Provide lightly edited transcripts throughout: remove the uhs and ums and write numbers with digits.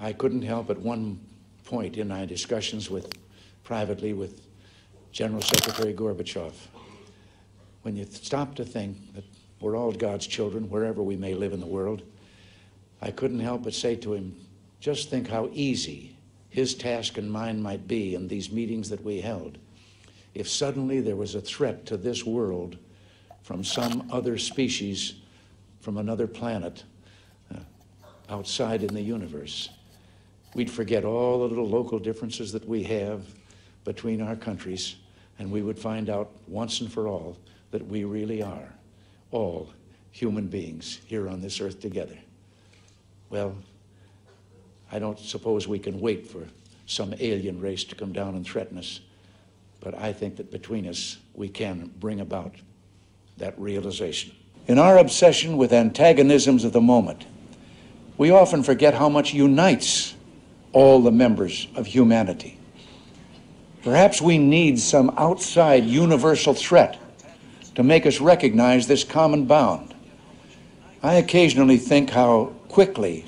I couldn't help at one point in my discussions privately with General Secretary Gorbachev, when you stop to think that we're all God's children, wherever we may live in the world, I couldn't help but say to him, just think how easy his task and mine might be in these meetings that we held if suddenly there was a threat to this world from some other species, from another planet, outside in the universe. We'd forget all the little local differences that we have between our countries, and we would find out once and for all that we really are all human beings here on this earth together. Well, I don't suppose we can wait for some alien race to come down and threaten us, but I think that between us, we can bring about that realization. In our obsession with antagonisms of the moment, we often forget how much unites all the members of humanity. Perhaps we need some outside universal threat to make us recognize this common bound. I occasionally think how quickly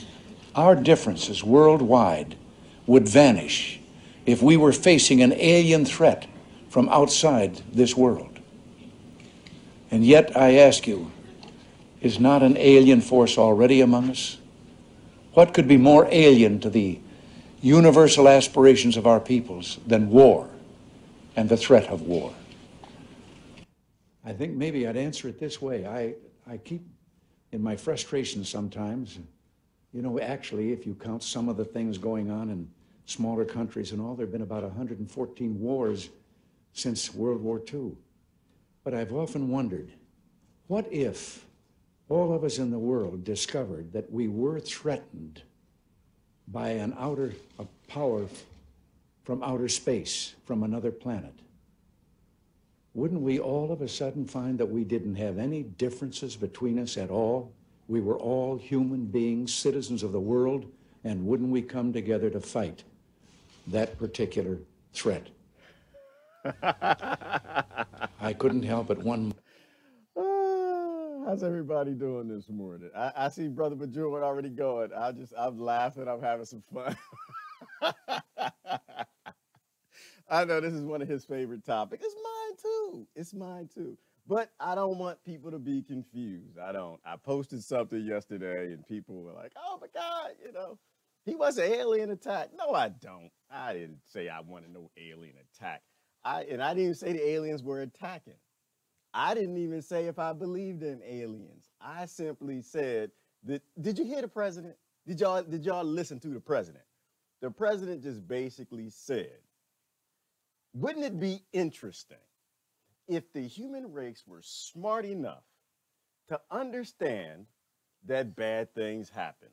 our differences worldwide would vanish if we were facing an alien threat from outside this world. And yet, I ask you, is not an alien force already among us? What could be more alien to the universal aspirations of our peoples than war and the threat of war? I think maybe I'd answer it this way. I keep, in my frustration sometimes, you know, actually, if you count some of the things going on in smaller countries and all, there have been about 114 wars since World War II. But I've often wondered, what if all of us in the world discovered that we were threatened by a power from outer space, from another planet? Wouldn't we all of a sudden find that we didn't have any differences between us at all? We were all human beings, citizens of the world, and wouldn't we come together to fight that particular threat? I couldn't help but one. How's everybody doing this morning? I see Brother Bajor already going. I'm laughing. I'm having some fun. I know this is one of his favorite topics. It's mine too. It's mine too. But I don't want people to be confused. I don't. I posted something yesterday and people were like, oh my God, you know, he wants an alien attack. No, I don't. I didn't say I wanted no alien attack. I didn't even say the aliens were attacking. I didn't even say if I believed in aliens. I simply said that, did you hear the president? Did y'all listen to the president? The president just basically said, wouldn't it be interesting if the human race were smart enough to understand that bad things happen?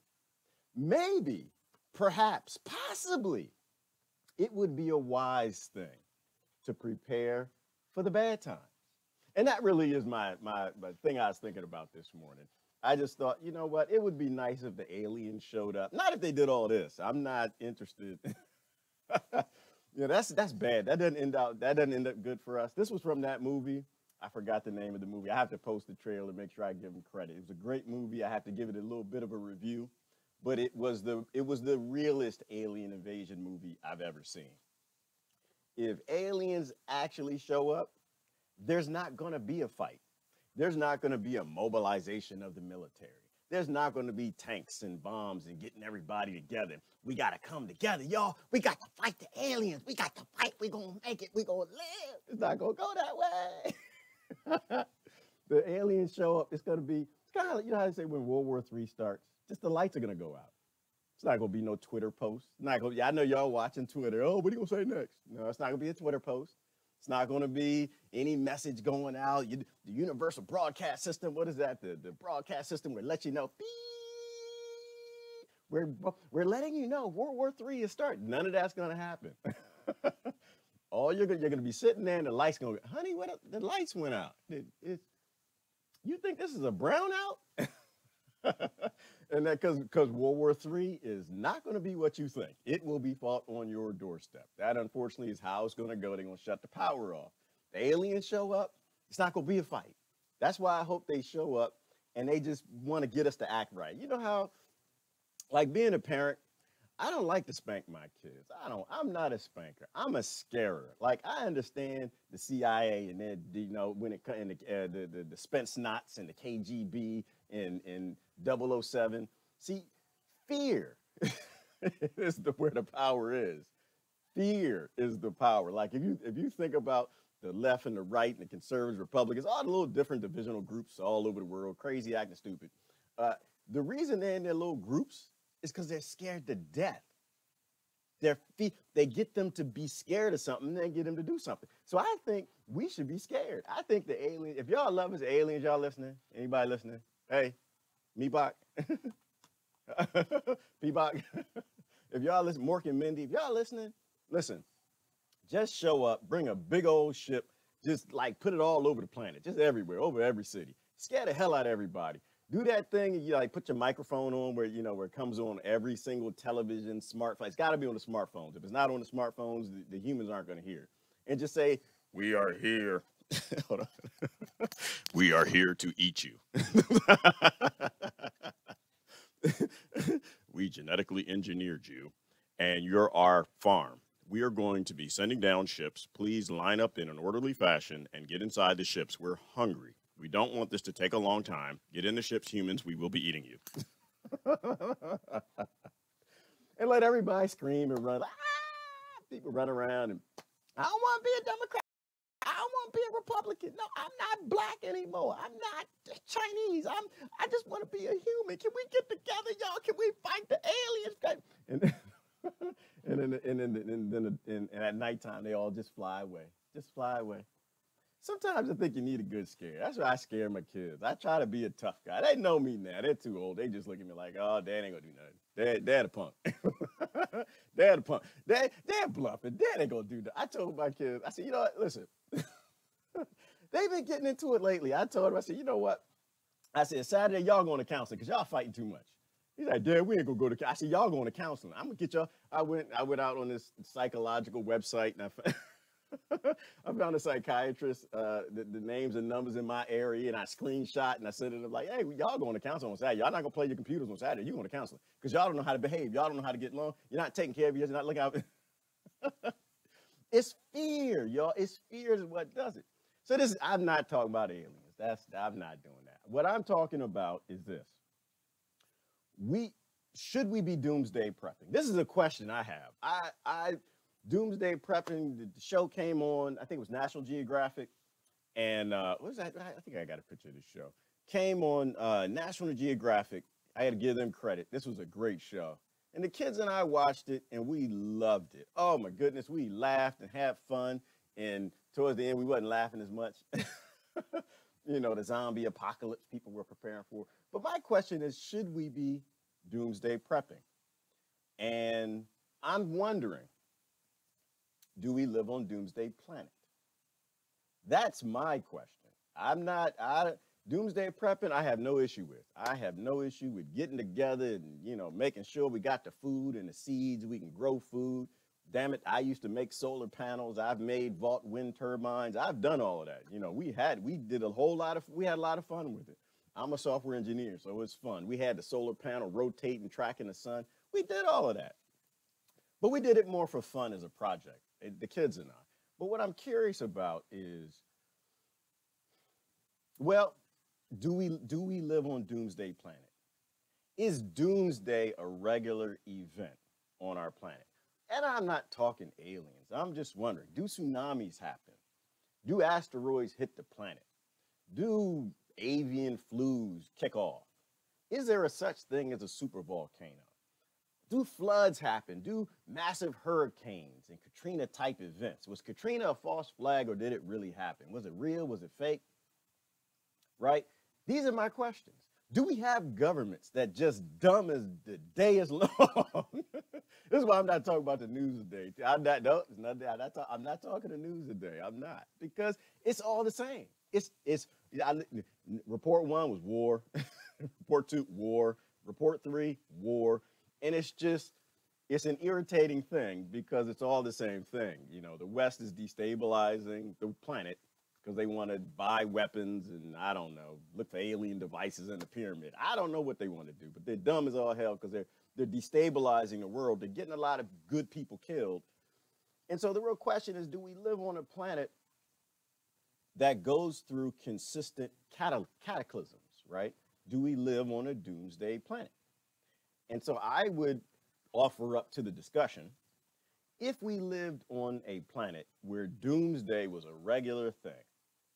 Maybe, perhaps, possibly, it would be a wise thing to prepare for the bad times. And that really is my thing I was thinking about this morning. I just thought, you know what? It would be nice if the aliens showed up. Not if they did all this. I'm not interested. Yeah, that's bad. That doesn't end up good for us. This was from that movie. I forgot the name of the movie. I have to post the trailer, make sure I give them credit. It was a great movie. I have to give it a little bit of a review, but it was the realest alien invasion movie I've ever seen. If aliens actually show up, there's not going to be a fight. There's not going to be a mobilization of the military. There's not going to be tanks and bombs and getting everybody together. We got to come together, y'all. We got to fight the aliens. We got to fight. We're going to make it. We're going to live. It's not going to go that way. The aliens show up. It's going to be, it's kind of like, you know how they say when World War III starts, just the lights are going to go out. It's not going to be no Twitter post. It's not going to, I know y'all watching Twitter. Oh, what are you going to say next? No, it's not going to be a Twitter post. It's not going to be any message going out. The universal broadcast system, what is that? The broadcast system will let you know, beep, we're letting you know World War III is starting. None of that's going to happen. All you're going to be sitting there and the lights going, honey, the lights went out. You think this is a brownout? And that because World War III is not going to be what you think. It will be fought on your doorstep. That, unfortunately, is how it's going to go. They're going to shut the power off. The aliens show up, it's not going to be a fight. That's why I hope they show up and they just want to get us to act right. You know how, like being a parent, I don't like to spank my kids. I'm not a spanker. I'm a scarer. Like, I understand the CIA and then, when it comes the Spence Knots and the KGB and 007. See, fear is where the power is. Fear is the power. Like, if you think about the left and the right and the conservatives, Republicans, all the little different divisional groups all over the world, crazy, acting stupid. The reason they're in their little groups is because they're scared to death. They get them to be scared of something, and then get them to do something. So I think we should be scared. I think the aliens, if y'all love us, aliens, y'all listening? Anybody listening? Hey, Meebach. Peabach. If y'all listen, Mork and Mindy, if y'all listening, listen, just show up, bring a big old ship, just like put it all over the planet, just everywhere, over every city. Scare the hell out of everybody. Do that thing, and you like put your microphone on where it comes on every single television, smartphone. It's got to be on the smartphones. If it's not on the smartphones, the humans aren't going to hear. And just say, "We are here." Hold on. We are here to eat you. We genetically engineered you, and you're our farm. We are going to be sending down ships. Please line up in an orderly fashion and get inside the ships. We're hungry. We don't want this to take a long time. Get in the ships, humans. We will be eating you. And let everybody scream and run. People run around and, I don't want to be a Democrat. I don't want to be a Republican. No, I'm not black anymore. I'm not Chinese. I just want to be a human. Can we get together, y'all? Can we fight the aliens? And at nighttime, they all just fly away. Just fly away. Sometimes I think you need a good scare. That's why I scare my kids. I try to be a tough guy. They know me now. They're too old. They just look at me like, oh, Dad ain't gonna do nothing. Dad a punk. Dad a punk. Dad bluffing. Dad ain't gonna do that. I told my kids, I said, you know what, listen. They've been getting into it lately. I told them, I said, you know what? I said, Saturday, y'all going to counseling because y'all fighting too much. He's like, Dad, we ain't gonna go to. I said, y'all going to counseling. I'm gonna get y'all. I went out on this psychological website and I found a psychiatrist, the names and numbers in my area, and I screenshot and I sent it. I'm like, hey, y'all going to counseling on Saturday. Y'all not gonna play your computers on Saturday. You're going to counseling because y'all don't know how to behave. Y'all don't know how to get along. You're not taking care of yours. You're not looking out. It's fear, y'all. It's fear is what does it. So I'm not talking about aliens. I'm not doing that. What I'm talking about is this. Should we be doomsday prepping? This is a question I have. Doomsday Prepping, the show came on, I think it was National Geographic, and what was that? I think I got a picture of this show. Came on National Geographic. I had to give them credit. This was a great show. And the kids and I watched it, and we loved it. Oh, my goodness. We laughed and had fun, and towards the end, we wasn't laughing as much. The zombie apocalypse people were preparing for. But my question is, should we be doomsday prepping? And I'm wondering, do we live on Doomsday Planet? That's my question. Doomsday prepping, I have no issue with. I have no issue with getting together and, making sure we got the food and the seeds, we can grow food. Damn it, I used to make solar panels. I've made vault wind turbines. I've done all of that. We had a lot of fun with it. I'm a software engineer, so it was fun. We had the solar panel rotating, tracking the sun. We did all of that. But we did it more for fun as a project, the kids and I. But what I'm curious about is, well, do we live on Doomsday Planet? Is Doomsday a regular event on our planet? And I'm not talking aliens. I'm just wondering, do tsunamis happen? Do asteroids hit the planet? Do avian flus kick off? Is there a such thing as a supervolcano? Do floods happen? Do massive hurricanes and Katrina-type events? Was Katrina a false flag or did it really happen? Was it real? Was it fake? Right? These are my questions. Do we have governments that just dumb as the day is long? This is why I'm not talking about the news today. I'm not talking the news today. I'm not. Because it's all the same. Report 1 was war. Report 2, war. Report 3, war. And it's an irritating thing because it's all the same thing. The West is destabilizing the planet because they want to buy weapons and, I don't know, look for alien devices in the pyramid. I don't know what they want to do, but they're dumb as all hell because they're destabilizing the world. They're getting a lot of good people killed. And so the real question is, do we live on a planet that goes through consistent cataclysms, right? Do we live on a doomsday planet? And so I would offer up to the discussion, if we lived on a planet where doomsday was a regular thing,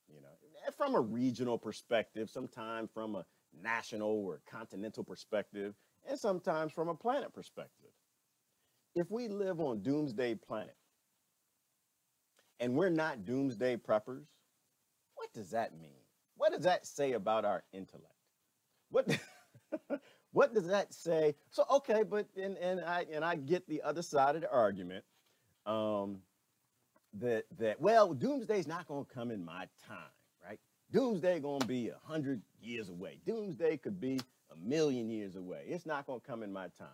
you know, from a regional perspective, sometimes from a national or continental perspective, and sometimes from a planet perspective. If we live on doomsday planet and we're not doomsday preppers, what does that mean? What does that say about our intellect? What what does that say? So okay, but and I get the other side of the argument, that well, doomsday's not going to come in my time, right? Doomsday going to be 100 years away. Doomsday could be 1,000,000 years away. It's not going to come in my time.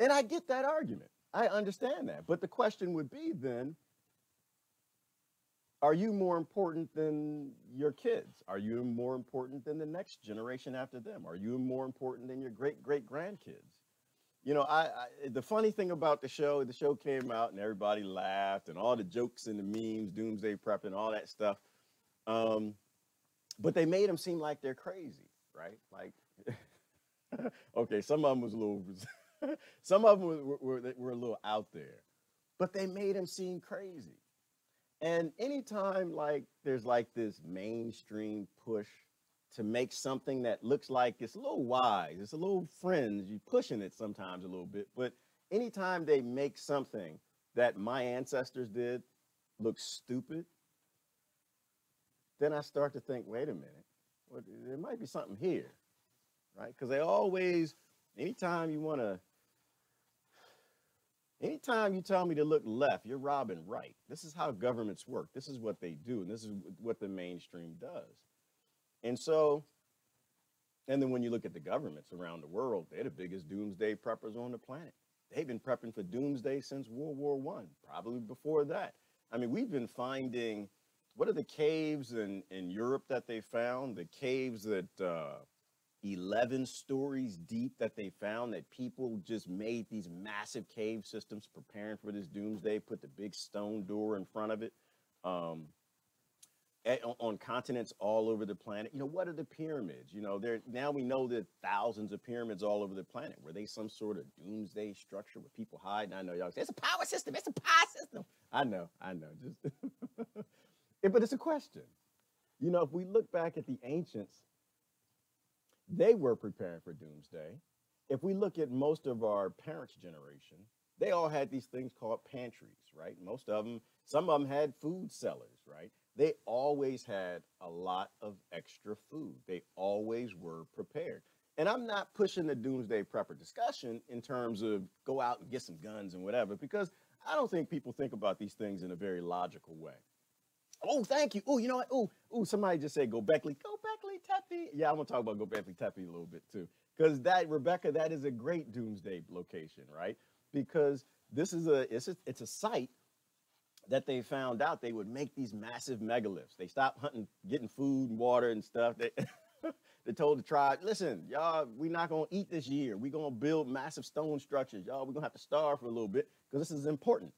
And I get that argument. I understand that. But the question would be then, are you more important than your kids? Are you more important than the next generation after them? Are you more important than your great-great-grandkids? You know, the funny thing about the show came out and everybody laughed and all the jokes and the memes, doomsday prep and all that stuff. But they made them seem like they're crazy, right? Like, okay, some of them was a little, some of them were a little out there, but they made them seem crazy. And anytime like there's like this mainstream push to make something that looks like it's a little wise, it's a little fringe, you're pushing it sometimes a little bit, but anytime they make something that my ancestors did look stupid, then I start to think, wait a minute, well, there might be something here, right? Because they always, anytime you tell me to look left, you're robbing right. This is how governments work. This is what they do, and this is what the mainstream does. And so, and then when you look at the governments around the world, they're the biggest doomsday preppers on the planet. They've been prepping for doomsday since World War I, probably before that. I mean, we've been finding, what are the caves in Europe that they found? The caves that 11 stories deep that they found, that people just made these massive cave systems preparing for this doomsday, put the big stone door in front of it, on continents all over the planet. You know, what are the pyramids? You know, now we know that thousands of pyramids all over the planet. Were they some sort of doomsday structure where people hide? And I know y'all say, it's a power system, it's a power system. I know, just, but it's a question. You know, if we look back at the ancients, they were preparing for doomsday. If we look at most of our parents' generation, they all had these things called pantries, right? Most of them, some of them had food cellars, right? They always had a lot of extra food. They always were prepared. And I'm not pushing the doomsday prepper discussion in terms of go out and get some guns and whatever, because I don't think people think about these things in a very logical way. Oh, thank you. Oh, you know what? Oh, somebody just said Gobekli Tepe. Yeah, I'm gonna talk about Gobekli Tepe a little bit too, because that, Rebecca, that is a great doomsday location, right? Because this is it's a site that they found out they would make these massive megaliths. They stopped hunting, getting food and water and stuff. They told the tribe, listen, y'all, we're not gonna eat this year. We're gonna build massive stone structures. Y'all, we're gonna have to starve for a little bit because this is important.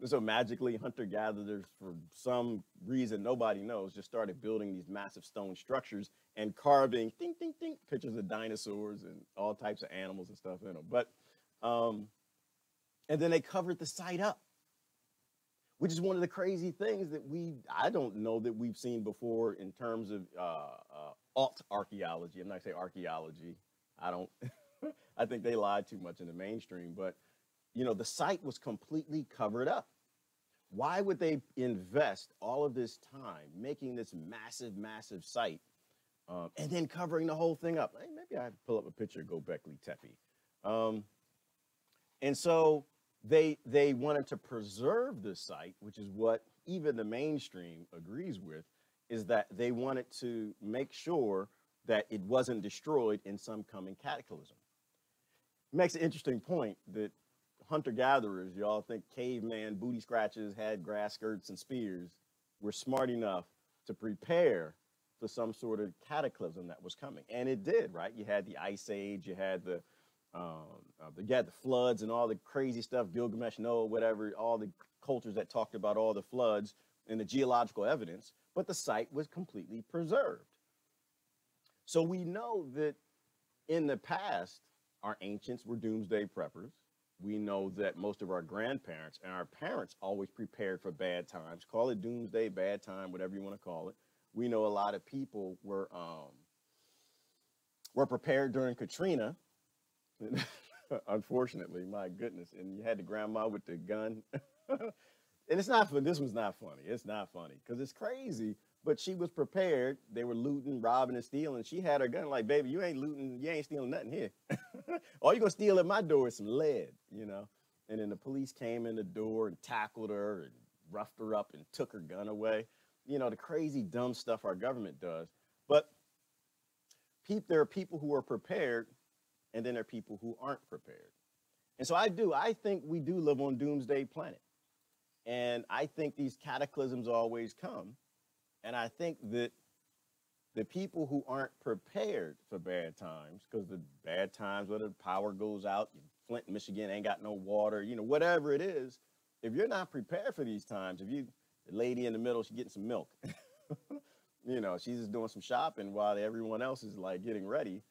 So magically, hunter-gatherers, for some reason nobody knows, just started building these massive stone structures and carving, ding, ding, ding, pictures of dinosaurs and all types of animals and stuff in them. But, and then they covered the site up, which is one of the crazy things that I don't know that we've seen before in terms of alt archaeology. I'm not saying archaeology. I think they lied too much in the mainstream, but you know, the site was completely covered up. Why would they invest all of this time making this massive, massive site and then covering the whole thing up? Hey, maybe I have to pull up a picture of Gobekli Tepe. And so they wanted to preserve the site, which is what even the mainstream agrees with, is that they wanted to make sure that it wasn't destroyed in some coming cataclysm. It makes an interesting point that hunter-gatherers, y'all think caveman booty scratchers had grass skirts and spears, were smart enough to prepare for some sort of cataclysm that was coming. And it did, right? You had the Ice Age, you had the floods and all the crazy stuff, Gilgamesh, Noah, whatever, all the cultures that talked about all the floods and the geological evidence, but the site was completely preserved. So we know that in the past, our ancients were doomsday preppers. We know that most of our grandparents and our parents always prepared for bad times. Call it doomsday, bad time, whatever you want to call it. We know a lot of people were prepared during Katrina. Unfortunately, my goodness. And you had the grandma with the gun. And it's not fun. This one's not funny. It's not funny because it's crazy. But she was prepared. They were looting, robbing, and stealing. She had her gun like, baby, you ain't looting. You ain't stealing nothing here. All you're going to steal at my door is some lead, you know. And then the police came in the door and tackled her and roughed her up and took her gun away. You know, the crazy, dumb stuff our government does. But there are people who are prepared, and then there are people who aren't prepared. And so I think we do live on Doomsday Planet. And I think these cataclysms always come. And I think that the people who aren't prepared for bad times, because the bad times, whether the power goes out, Flint, Michigan ain't got no water, you know, whatever it is, if you're not prepared for these times, if you, the lady in the middle, she's getting some milk, you know, she's just doing some shopping while everyone else is like getting ready.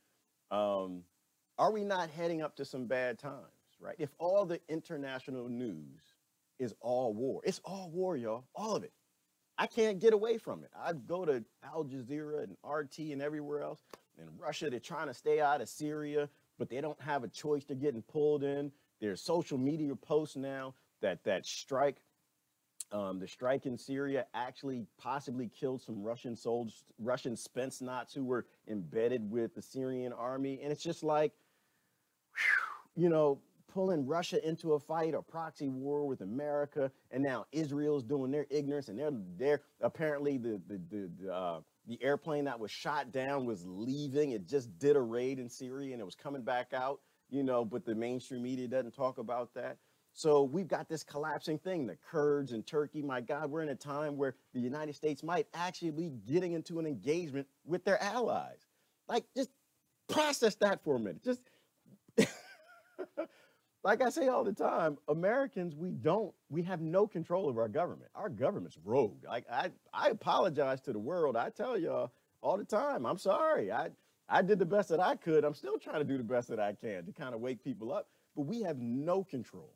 Are we not heading up to some bad times, right? If all the international news is all war, it's all war, y'all, all of it. I can't get away from it. I go to Al Jazeera and RT and everywhere else. In Russia, they're trying to stay out of Syria, but they don't have a choice. They're getting pulled in. There's social media posts now that strike, the strike in Syria actually possibly killed some Russian soldiers, Russian Spetsnaz who were embedded with the Syrian army. And it's just like, whew, you know, pulling Russia into a fight, a proxy war with America, and now Israel's doing their ignorance, and they're apparently the airplane that was shot down was leaving. It just did a raid in Syria, and it was coming back out, you know, but the mainstream media doesn't talk about that. So we've got this collapsing thing, the Kurds in Turkey. My God, we're in a time where the United States might actually be getting into an engagement with their allies. Like, just process that for a minute. Just like I say all the time, Americans, we have no control over our government. Our government's rogue. Like I apologize to the world. I tell y'all all the time, I'm sorry. I did the best that I could. I'm still trying to do the best that I can to kind of wake people up. But we have no control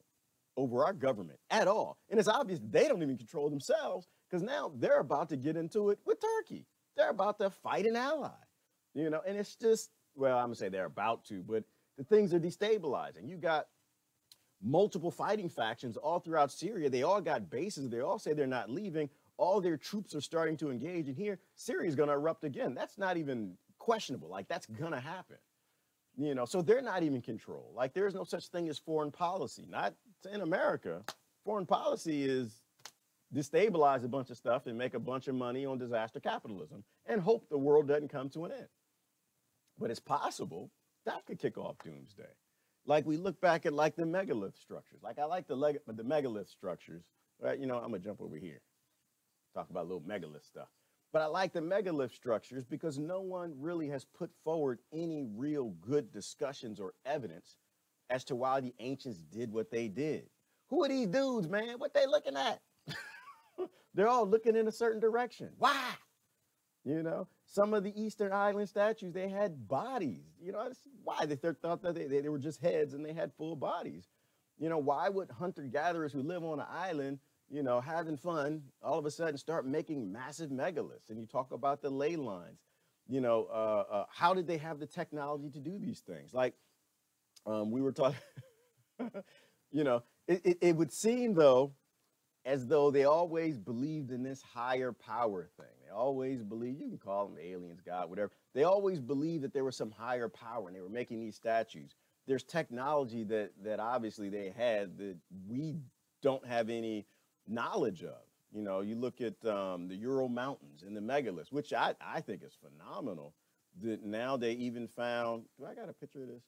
over our government at all. And it's obvious they don't even control themselves because now they're about to get into it with Turkey. They're about to fight an ally, you know, and it's just, well, I'm gonna say they're about to, but the things are destabilizing. You got multiple fighting factions all throughout Syria. They all got bases. They all say they're not leaving. All their troops are starting to engage. And here, Syria is going to erupt again. That's not even questionable. Like, that's going to happen. You know, so they're not even controlled. Like, there's no such thing as foreign policy. Not in America. Foreign policy is destabilize a bunch of stuff and make a bunch of money on disaster capitalism and hope the world doesn't come to an end. But it's possible that could kick off doomsday. Like we look back at like the megalith structures. Like I like the megalith structures, right? You know, I'm gonna jump over here, talk about a little megalith stuff. But I like the megalith structures because no one really has put forward any real good discussions or evidence as to why the ancients did what they did. Who are these dudes, man? What they looking at? They're all looking in a certain direction. Why? You know, some of the Eastern Island statues, they had bodies. You know, why? They thought that they were just heads and they had full bodies. You know, why would hunter-gatherers who live on an island, you know, having fun, all of a sudden start making massive megaliths? And you talk about the ley lines. You know, how did they have the technology to do these things? Like we were talking, you know, it would seem, though, as though they always believed in this higher power thing. They always believed, you can call them aliens, God, whatever. They always believed that there was some higher power and they were making these statues. There's technology that obviously they had that we don't have any knowledge of. You know, you look at the Ural Mountains and the megaliths, which I think is phenomenal. That now they even found, do I got a picture of this?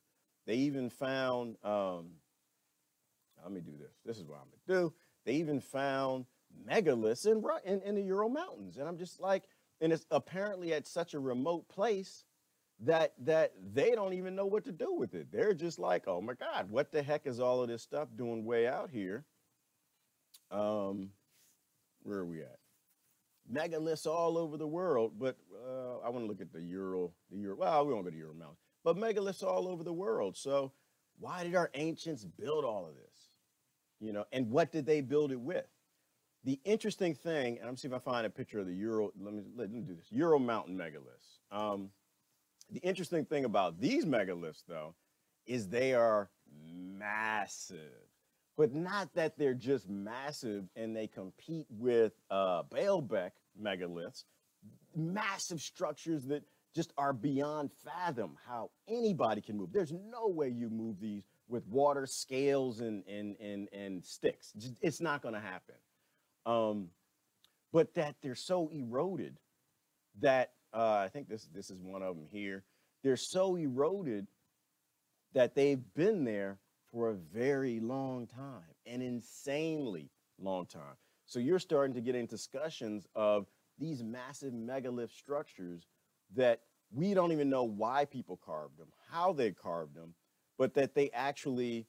They even found, let me do this. This is what I'm gonna do. They even found megaliths in the Ural Mountains. And I'm just like, And it's apparently at such a remote place that they don't even know what to do with it. They're just like, oh my God, what the heck is all of this stuff doing way out here? Where are we at? Megaliths all over the world, but I want to look at the Ural. Well, we won't go to Ural Mountains, but megaliths all over the world. So why did our ancients build all of this? You know, and what did they build it with? The interesting thing, and I'm seeing if I find a picture of the Ural. Let me do this. Ural Mountain megaliths. The interesting thing about these megaliths, though, is they are massive. But not that they're just massive and they compete with Baalbek megaliths, massive structures that just are beyond fathom how anybody can move. There's no way you move these with water, scales, and sticks. It's not going to happen. But that they're so eroded that I think this is one of them here. They're so eroded that they've been there for a very long time, an insanely long time. So you're starting to get into discussions of these massive megalith structures that we don't even know why people carved them, how they carved them, but that they actually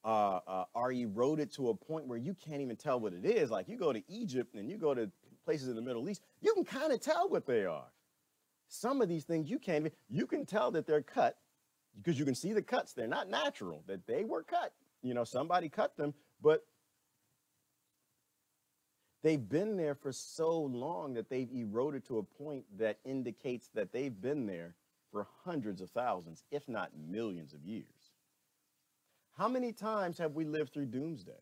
are eroded to a point where you can't even tell what it is. Like you go to Egypt and you go to places in the Middle East, you can kind of tell what they are. Some of these things you can't even, you can tell that they're cut because you can see the cuts. They're not natural, that they were cut. You know, somebody cut them, but they've been there for so long that they've eroded to a point that indicates that they've been there for hundreds of thousands, if not millions of years. How many times have we lived through Doomsday?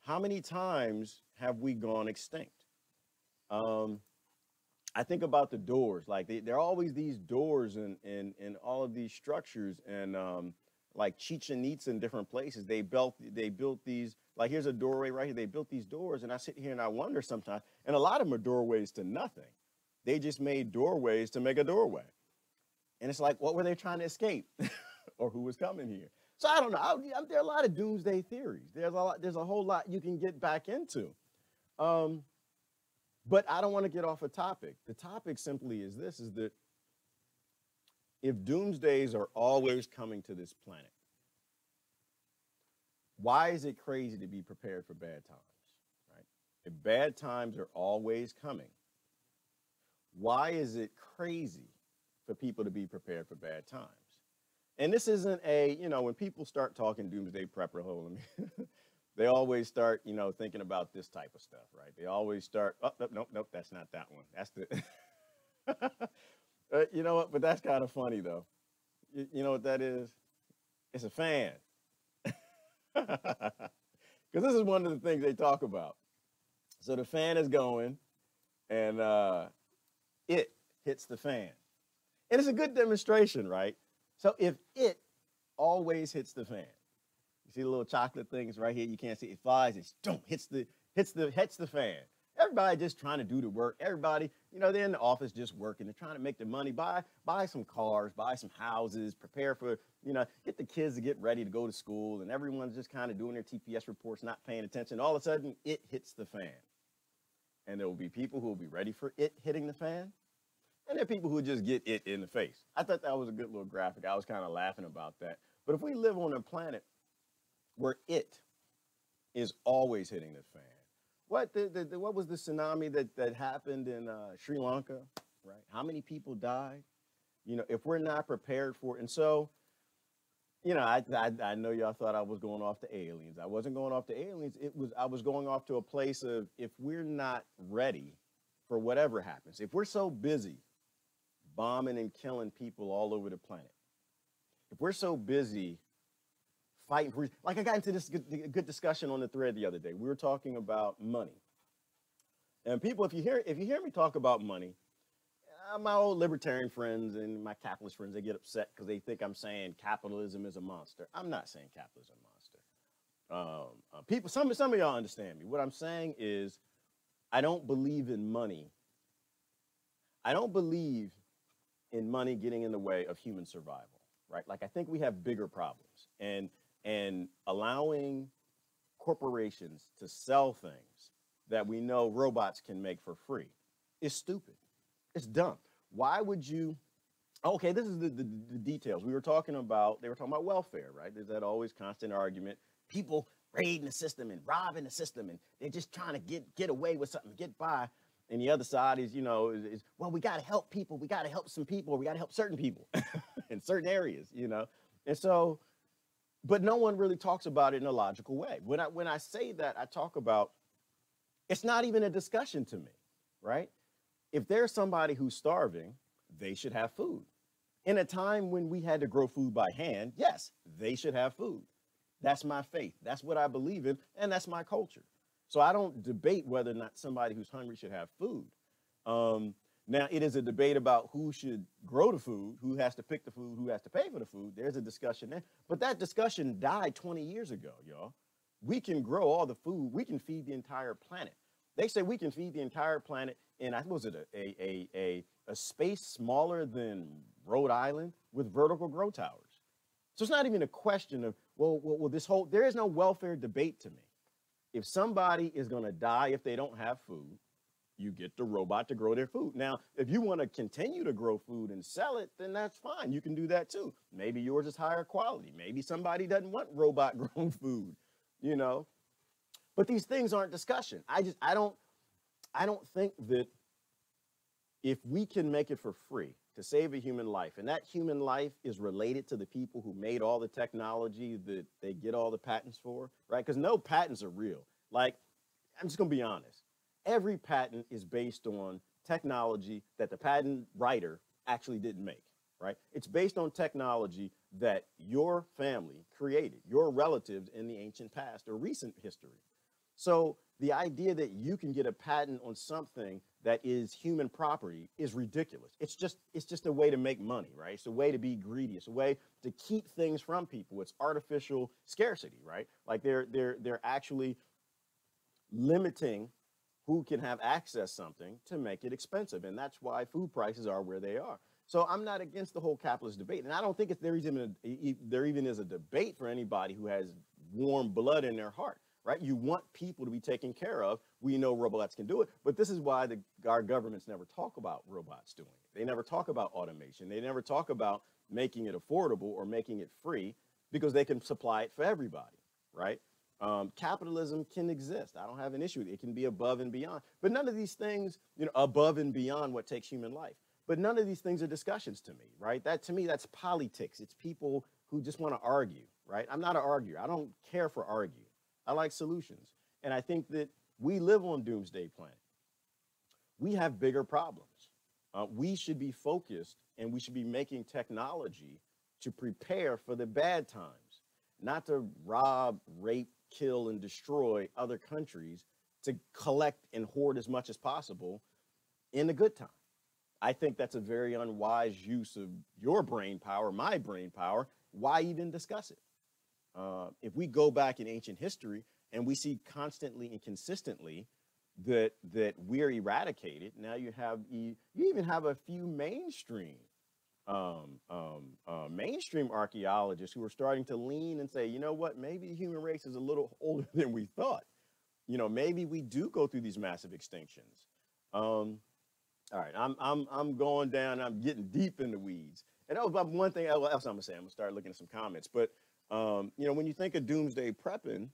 How many times have we gone extinct? I think about the doors. Like there are always these doors in all of these structures, and like Chichen Itza in different places, they built these. Like here's a doorway right here. They built these doors, and I sit here and I wonder sometimes. And a lot of them are doorways to nothing. They just made doorways to make a doorway, and it's like, what were they trying to escape, or who was coming here? So I don't know. There are a lot of doomsday theories. There's a whole lot you can get back into. But I don't want to get off a topic. The topic simply is this, is that if doomsdays are always coming to this planet, why is it crazy to be prepared for bad times, right? If bad times are always coming, why is it crazy for people to be prepared for bad times? And this isn't a, you know, when people start talking doomsday prepper, hold on, they always start, you know, thinking about this type of stuff, right? They always start, oh, nope, that's not that one. That's the, you know what? But that's kind of funny, though. You know what that is? It's a fan. Because this is one of the things they talk about. So the fan is going, and it hits the fan. And it's a good demonstration, right? So if it always hits the fan, you see the little chocolate things right here, you can't see it, flies, it hits the fan. Everybody just trying to do the work. Everybody, you know, they're in the office just working. They're trying to make the money, buy some cars, buy some houses, prepare for, you know, get the kids to get ready to go to school, and everyone's just kind of doing their TPS reports, not paying attention. All of a sudden, it hits the fan. And there will be people who will be ready for it hitting the fan, and there are people who just get it in the face. I thought that was a good little graphic. I was kind of laughing about that. But if we live on a planet where it is always hitting the fan, what was the tsunami that happened in Sri Lanka, right? How many people died? You know, if we're not prepared for it. And so, you know, I know y'all thought I was going off to aliens. I wasn't going off to aliens. I was going off to a place of, if we're not ready for whatever happens, if we're so busy bombing and killing people all over the planet, if we're so busy fighting for, like I got into this good discussion on the thread the other day. We were talking about money. And people, if you hear me talk about money, my old libertarian friends and my capitalist friends, they get upset because they think I'm saying capitalism is a monster. I'm not saying capitalism is a monster. People, some of y'all understand me. What I'm saying is, I don't believe in money. I don't believe in money getting in the way of human survival, right? Like, I think we have bigger problems, and allowing corporations to sell things that we know robots can make for free is stupid. It's dumb. Why would you? Okay, this is the details. They were talking about welfare, right? There's that always constant argument. People raiding the system and robbing the system, and they're just trying to get away with something, get by. And the other side is, well, we got to help people. We got to help some people. We got to help certain people in certain areas, And so, but no one really talks about it in a logical way. When I say that, I talk about, it's not even a discussion to me, right? If there's somebody who's starving, they should have food. In a time when we had to grow food by hand, yes, they should have food. That's my faith. That's what I believe in, and that's my culture. So I don't debate whether or not somebody who's hungry should have food. Now, it is a debate about who should grow the food, who has to pick the food, who has to pay for the food. There's a discussion there. But that discussion died 20 years ago, y'all. We can grow all the food. We can feed the entire planet. They say we can feed the entire planet in, was it a space smaller than Rhode Island with vertical grow towers. So it's not even a question of, there is no welfare debate to me. If somebody is going to die if they don't have food, you get the robot to grow their food. Now, if you want to continue to grow food and sell it, then that's fine. You can do that too. Maybe yours is higher quality. Maybe somebody doesn't want robot grown food, But these things aren't discussion. I don't think that if we can make it for free to save a human life, and that human life is related to the people who made all the technology that they get all the patents for, right? Because no patents are real. Like, I'm just going to be honest. Every patent is based on technology that the patent writer actually didn't make, right? It's based on technology that your family created, your relatives in the ancient past or recent history. So the idea that you can get a patent on something that is human property is ridiculous. It's just a way to make money, right? It's a way to be greedy. It's a way to keep things from people. It's artificial scarcity, right? Like they're actually limiting who can have access to something to make it expensive. And that's why food prices are where they are. So I'm not against the whole capitalist debate. And I don't think there even is a debate for anybody who has warm blood in their heart, right? You want people to be taken care of. We know robots can do it. But this is why our governments never talk about robots doing it. They never talk about automation. They never talk about making it affordable or making it free because they can supply it for everybody, right? Capitalism can exist. I don't have an issue with it. It can be above and beyond. But none of these things, above and beyond what takes human life. But none of these things are discussions to me, right? To me, that's politics. It's people who just want to argue, right? I'm not an arguer. I don't care for argue. I like solutions. And I think that we live on Doomsday Planet. We have bigger problems. We should be focused and we should be making technology to prepare for the bad times, not to rob, rape, kill, and destroy other countries to collect and hoard as much as possible in the good time. I think that's a very unwise use of your brain power, my brain power. Why even discuss it? If we go back in ancient history and we see constantly and consistently that we're eradicated, now you even have a few mainstream archaeologists who are starting to lean and say, you know what, maybe the human race is a little older than we thought. Maybe we do go through these massive extinctions. All right, I'm going down. I'm getting deep in the weeds. And that was about one thing else I'm gonna say. I'm gonna start looking at some comments. But when you think of doomsday prepping,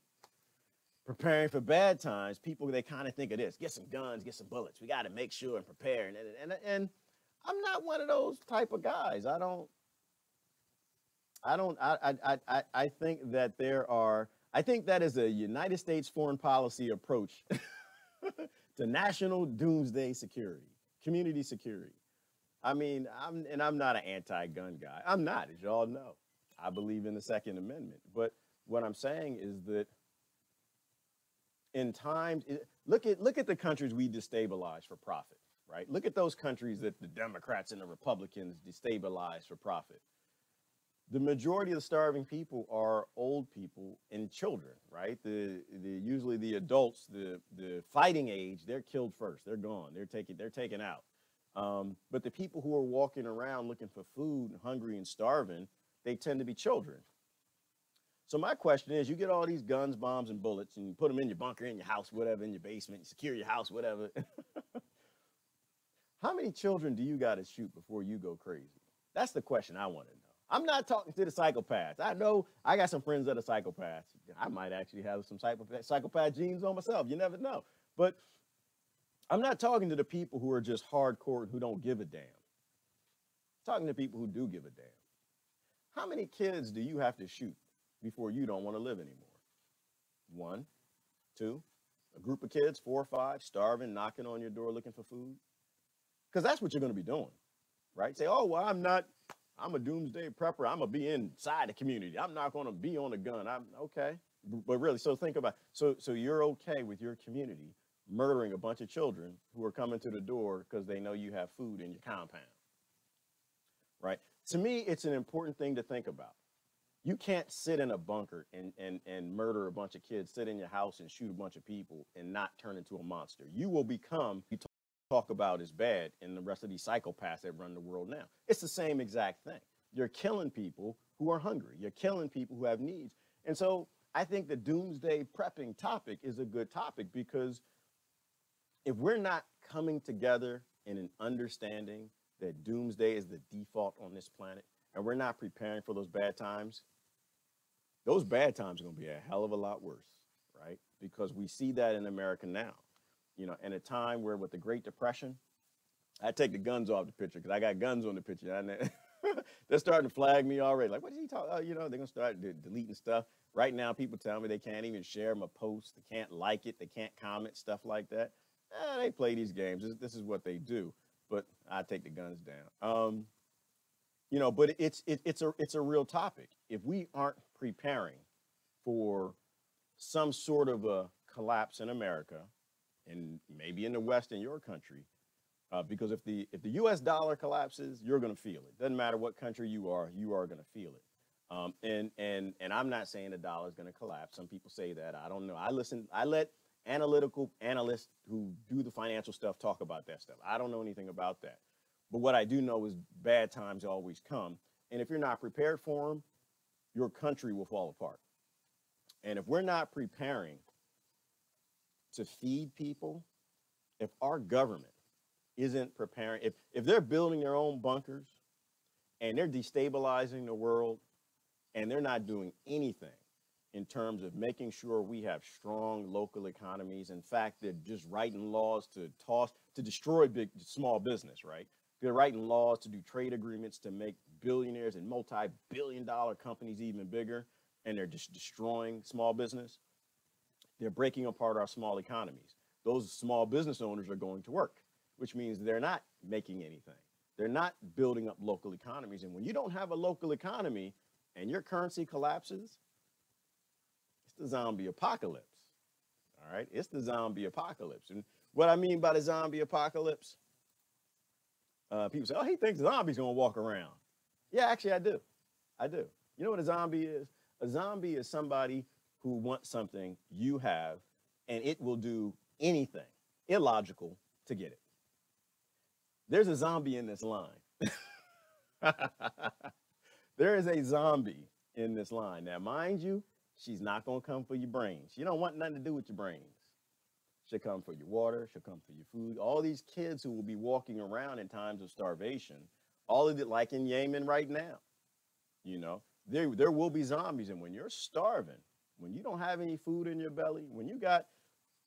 preparing for bad times, people they kind of think of this: get some guns, get some bullets. We got to make sure and prepare. And I'm not one of those type of guys. I think that I think that is a United States foreign policy approach to national doomsday security, community security. I mean, I'm not an anti-gun guy. I'm not, as y'all know. I believe in the Second Amendment. But what I'm saying is that in times, look at the countries we destabilize for profit, right? Look at those countries that the Democrats and the Republicans destabilize for profit. The majority of the starving people are old people and children, right? Usually the adults, the fighting age, they're killed first. They're gone. They're taken out. But the people who are walking around looking for food, hungry and starving, they tend to be children. So my question is, you get all these guns, bombs, and bullets, and you put them in your bunker, in your house, whatever, in your basement, you secure your house, whatever. How many children do you got to shoot before you go crazy? That's the question I want to know. I'm not talking to the psychopaths. I know I got some friends that are psychopaths. I might actually have some psychopath genes on myself. You never know. But I'm not talking to the people who are just hardcore and who don't give a damn. I'm talking to people who do give a damn. How many kids do you have to shoot before you don't want to live anymore? 1, 2, a group of kids, 4 or 5, starving, knocking on your door looking for food? Because that's what you're going to be doing, right? Say, oh, well, I'm a doomsday prepper. I'm going to be inside the community. I'm not going to be on a gun. I'm okay. But really, so think about, so you're okay with your community murdering a bunch of children who are coming to the door because they know you have food in your compound, right? To me, it's an important thing to think about. You can't sit in a bunker and murder a bunch of kids, sit in your house and shoot a bunch of people and not turn into a monster. You will become, you talk about as bad in the rest of these psychopaths that run the world now. It's the same exact thing. You're killing people who are hungry. You're killing people who have needs. And so I think the doomsday prepping topic is a good topic, because if we're not coming together in an understanding that doomsday is the default on this planet, and we're not preparing for those bad times are going to be a hell of a lot worse, right? Because we see that in America now. You know, in a time where with the Great Depression, I take the guns off the picture because I got guns on the picture. And they're starting to flag me already. Like, what is he talking about? You know, they're going to start deleting stuff. Right now, people tell me they can't even share my post. They can't like it. They can't comment, stuff like that. They play these games. This is what they do. But I take the guns down. You know, but it's a real topic. If we aren't preparing for some sort of a collapse in America, and maybe in the West in your country, because if the U.S. dollar collapses, you're going to feel it. Doesn't matter what country you are going to feel it. And I'm not saying the dollar is going to collapse. Some people say that. I don't know. I let analytical analysts who do the financial stuff talk about that stuff. I don't know anything about that. But what I do know is bad times always come. And if you're not prepared for them, your country will fall apart. And if we're not preparing to feed people, if our government isn't preparing, if they're building their own bunkers and they're destabilizing the world and they're not doing anything in terms of making sure we have strong local economies. In fact, they're just writing laws to destroy small business, right? They're writing laws to do trade agreements to make billionaires and multi-billion-dollar companies even bigger, and they're just destroying small business. They're breaking apart our small economies. Those small business owners are going to work, which means they're not making anything. They're not building up local economies. And when you don't have a local economy and your currency collapses, it's the zombie apocalypse. All right? It's the zombie apocalypse. And what I mean by the zombie apocalypse, people say, oh, he thinks zombies going to walk around. Yeah, actually, I do. I do. You know what a zombie is? A zombie is somebody who wants something you have, and it will do anything illogical to get it. There's a zombie in this line. There is a zombie in this line. Now, mind you, she's not going to come for your brains. She don't want nothing to do with your brains. She'll come for your water. She'll come for your food. All these kids who will be walking around in times of starvation, all of it like in Yemen right now, you know, there will be zombies. And when you're starving, when you don't have any food in your belly, when you got,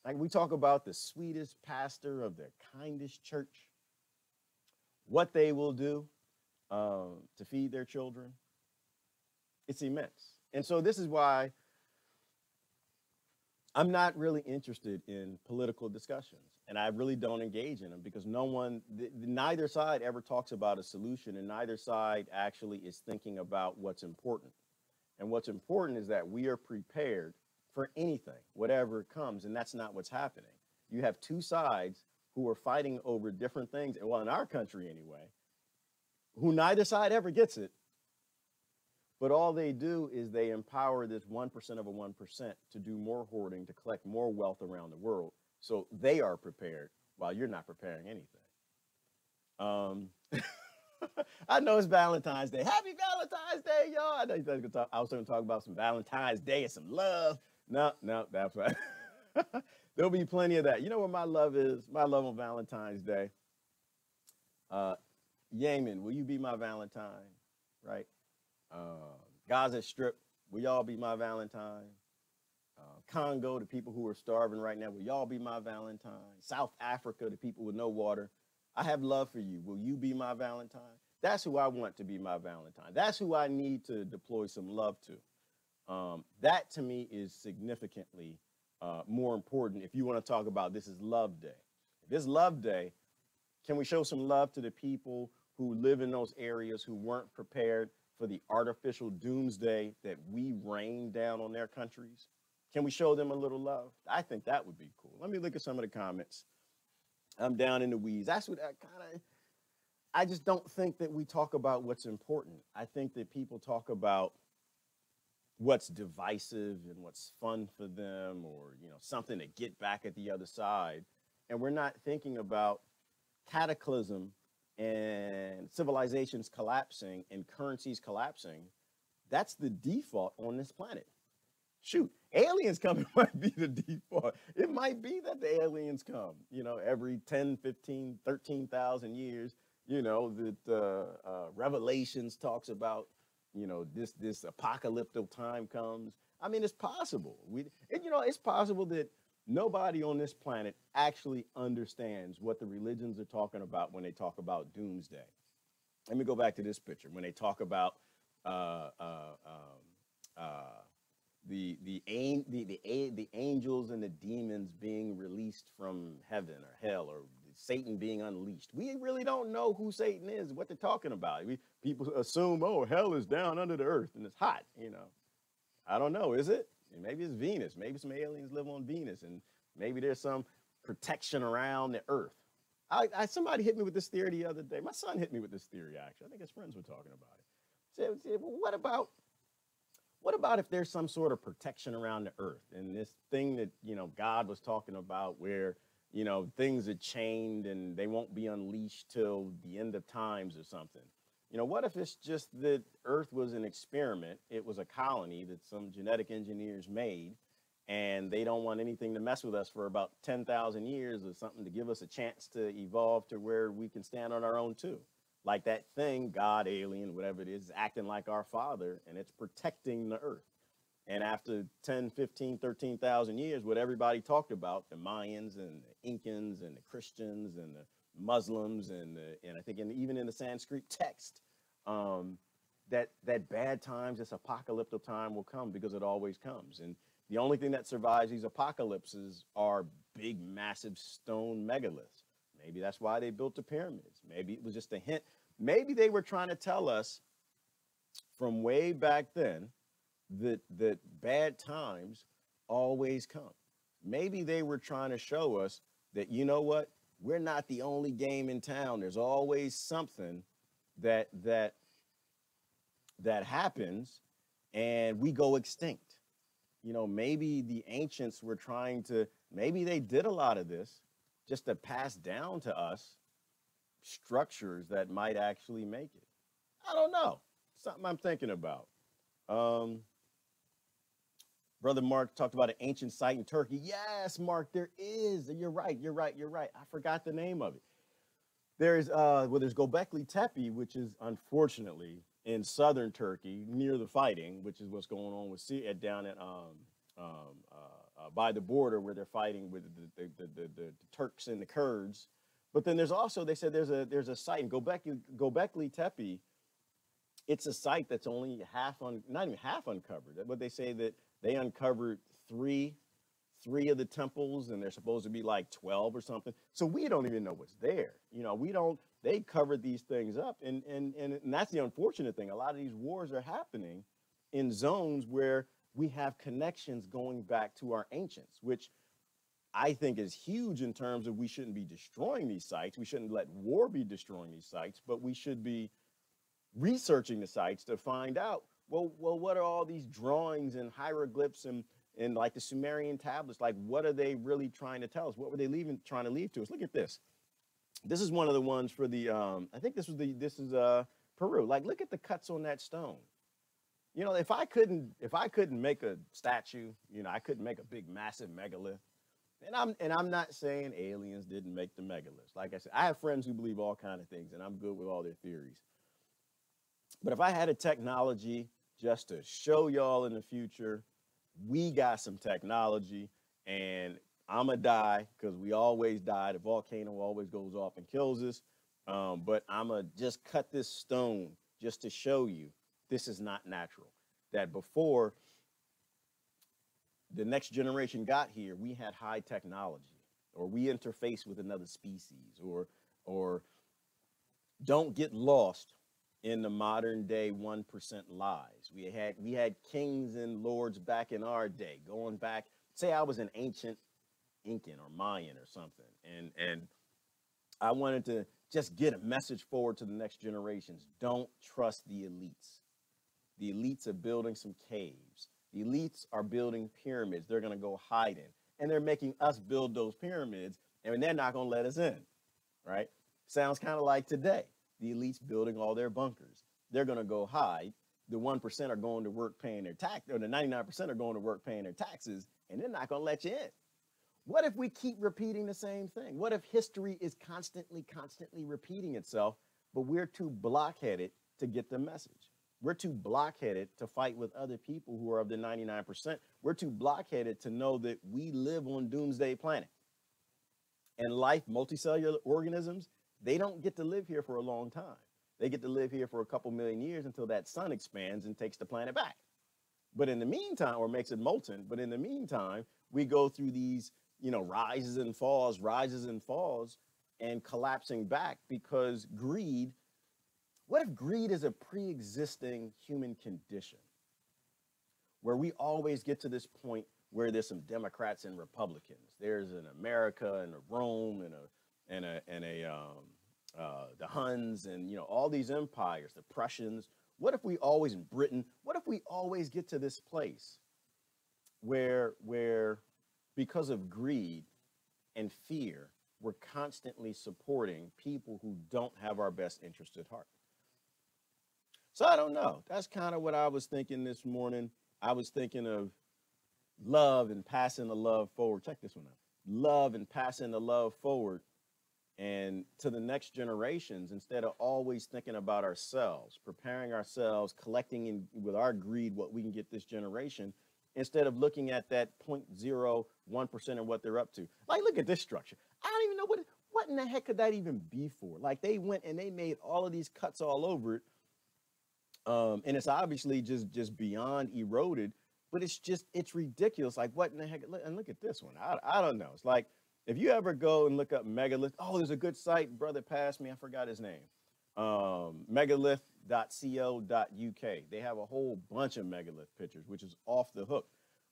like we talk about the sweetest pastor of the kindest church, what they will do to feed their children, it's immense. And so this is why I'm not really interested in political discussions, and I really don't engage in them, because neither side ever talks about a solution, and neither side actually is thinking about what's important. And what's important is that we are prepared for anything, whatever comes, and that's not what's happening. You have two sides who are fighting over different things, and well, in our country anyway, who neither side ever gets it, but all they do is they empower this 1% of a 1% to do more hoarding, to collect more wealth around the world. So they are prepared while you're not preparing anything. I know it's Valentine's Day. Happy Valentine's Day, y'all. I know you guys gonna talk. I was going to talk about some Valentine's Day and some love. No, that's right. There'll be plenty of that. You know what my love is? My love on Valentine's Day Uh, Yemen, will you be my Valentine? Right? Gaza Strip, will y'all be my Valentine? Congo, the people who are starving right now, will y'all be my Valentine? South Africa, the people with no water, I have love for you. Will you be my Valentine? That's who I want to be my Valentine. That's who I need to deploy some love to. That to me is significantly more important if you want to talk about this is Love Day. If it's Love Day, can we show some love to the people who live in those areas who weren't prepared for the artificial doomsday that we rained down on their countries? Can we show them a little love? I think that would be cool. Let me look at some of the comments. I'm down in the weeds. That's what I just don't think that we talk about what's important. I think that people talk about what's divisive and what's fun for them, or, you know, something to get back at the other side. And we're not thinking about cataclysm and civilizations collapsing and currencies collapsing. That's the default on this planet. Shoot, aliens coming might be the default. It might be that the aliens come, you know, every 10, 15, 13,000 years, you know, that Revelations talks about, you know, this apocalyptic time comes. I mean, it's possible. And, you know, it's possible that nobody on this planet actually understands what the religions are talking about when they talk about doomsday. Let me go back to this picture. When they talk about the angels and the demons being released from heaven or hell, or Satan being unleashed. We really don't know who Satan is, what they're talking about. People assume, oh, hell is down under the earth and it's hot, you know. I don't know, is it? And maybe it's Venus. Maybe some aliens live on Venus, and maybe there's some protection around the earth. Somebody hit me with this theory the other day. My son hit me with this theory, actually. I think his friends were talking about it. Said, well, what about if there's some sort of protection around the earth, and this thing that, you know, God was talking about where, you know, things are chained and they won't be unleashed till the end of times or something? You know, what if it's just that Earth was an experiment? It was a colony that some genetic engineers made, and they don't want anything to mess with us for about 10,000 years or something, to give us a chance to evolve to where we can stand on our own too. Like that thing, God, alien, whatever it is acting like our father, and it's protecting the Earth. And after 10, 15, 13,000 years, what everybody talked about, the Mayans and the Incans and the Christians and the Muslims and I think even in the Sanskrit text, that bad times, this apocalyptic time will come, because it always comes. And the only thing that survives these apocalypses are big, massive stone megaliths. Maybe that's why they built the pyramids. Maybe it was just a hint. Maybe they were trying to tell us from way back then that bad times always come. Maybe they were trying to show us that, you know what, we're not the only game in town. There's always something that happens and we go extinct. You know, maybe the ancients were trying to, maybe they did a lot of this just to pass down to us structures that might actually make it. I don't know. Something I'm thinking about. Brother Mark talked about an ancient site in Turkey. Yes, Mark, there is. You're right. I forgot the name of it. There's Göbekli Tepe, which is unfortunately in southern Turkey near the fighting, which is what's going on with Syria down at by the border, where they're fighting with the Turks and the Kurds. But then there's also, they said there's a site in Göbekli Tepe. It's a site that's only not even half uncovered. But they say that they uncovered three of the temples, and they're supposed to be like 12 or something. So we don't even know what's there. You know, they covered these things up. And that's the unfortunate thing. A lot of these wars are happening in zones where we have connections going back to our ancients, which I think is huge in terms of we shouldn't be destroying these sites. We shouldn't let war be destroying these sites, but we should be researching the sites to find out, well, what are all these drawings and hieroglyphs and like the Sumerian tablets, like what are they really trying to tell us? What were they trying to leave to us? Look at this. This is one of the ones for the, I think this is Peru. Like, look at the cuts on that stone. You know, if I couldn't make a statue, you know, I couldn't make a big, massive megalith, And I'm not saying aliens didn't make the megaliths. Like I said, I have friends who believe all kind of things, and I'm good with all their theories. But if I had a technology just to show y'all in the future, we got some technology, and I'm going to die because we always die. The volcano always goes off and kills us. But I'm going to just cut this stone just to show you this is not natural. That before the next generation got here, we had high technology, or we interfaced with another species, or don't get lost in the modern day 1% lies. We had kings and lords back in our day, going back, say I was an ancient Incan or Mayan or something, and I wanted to just get a message forward to the next generations. Don't trust the elites. The elites are building some caves. The elites are building pyramids they're going to go hide in, and they're making us build those pyramids, and they're not going to let us in, right? Sounds kind of like today. The elites building all their bunkers. They're going to go hide. The 1% are going to work paying their tax, or the 99% are going to work paying their taxes, and they're not going to let you in. What if we keep repeating the same thing? What if history is constantly repeating itself, but we're too blockheaded to get the message? We're too blockheaded to fight with other people who are of the 99%. We're too blockheaded to know that we live on Doomsday Planet. And life, multicellular organisms, they don't get to live here for a long time. They get to live here for a couple million years until that sun expands and takes the planet back. But in the meantime, or makes it molten, but in the meantime, we go through these, rises and falls, and collapsing back because greed. What if greed is a pre-existing human condition where we always get to this point where there's some Democrats and Republicans? There's an America and a Rome and the Huns and all these empires, the Prussians. What if we always in Britain? What if we always get to this place where because of greed and fear, we're constantly supporting people who don't have our best interest at heart? So I don't know. That's kind of what I was thinking this morning. I was thinking of love and passing the love forward. Check this one out. Love and passing the love forward and to the next generations, instead of always thinking about ourselves, preparing ourselves, collecting with our greed what we can get this generation, instead of looking at that 0.01% and what they're up to. Like, look at this structure. I don't even know what in the heck could that even be for? Like, they went and they made all of these cuts all over it. And it's obviously just beyond eroded, but it's ridiculous. Like, what in the heck? And look at this one. I don't know. It's like, if you ever go and look up Megalith, there's a good site, brother passed me, I forgot his name. Megalith.co.uk. They have a whole bunch of megalith pictures, which is off the hook.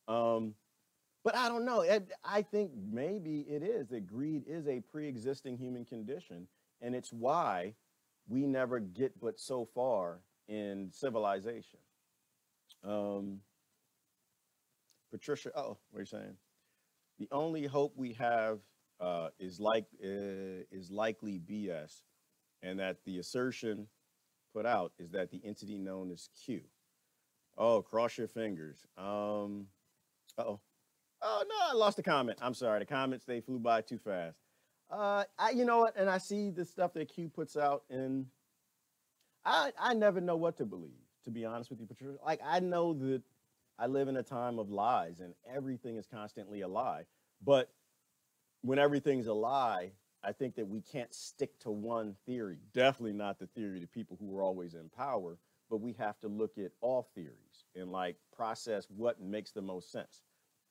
But I don't know. I think maybe it is that greed is a pre-existing human condition, and it's why we never get but so far in civilization. Patricia, what are you saying? The only hope we have is likely BS, and that the assertion put out is that the entity known as Q. Oh, cross your fingers. Oh no, I lost the comment. I'm sorry. The comments, they flew by too fast. You know what? And I see the stuff that Q puts out, and I never know what to believe, to be honest with you, Patricia. Like, I know that I live in a time of lies, and everything is constantly a lie. But when everything's a lie, I think that we can't stick to one theory. Definitely not the theory of people who are always in power, but we have to look at all theories and process what makes the most sense.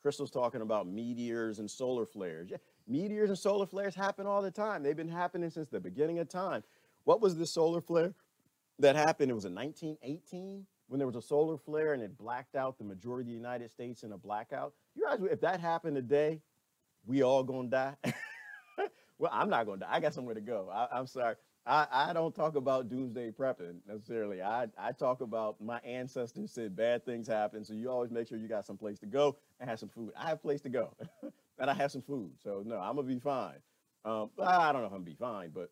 Crystal's talking about meteors and solar flares. Yeah, meteors and solar flares happen all the time. They've been happening since the beginning of time. What was the solar flare that happened? It was in 1918 when there was a solar flare and it blacked out the majority of the United States in a blackout. You guys, if that happened today, we all gonna die? Well, I'm not gonna die. I got somewhere to go. I'm sorry. I don't talk about doomsday prepping necessarily. I talk about my ancestors said bad things happen, so you always make sure you got some place to go and have some food. I have a place to go, and I have some food. So no, I'm gonna be fine. But I don't know if I'm gonna be fine, but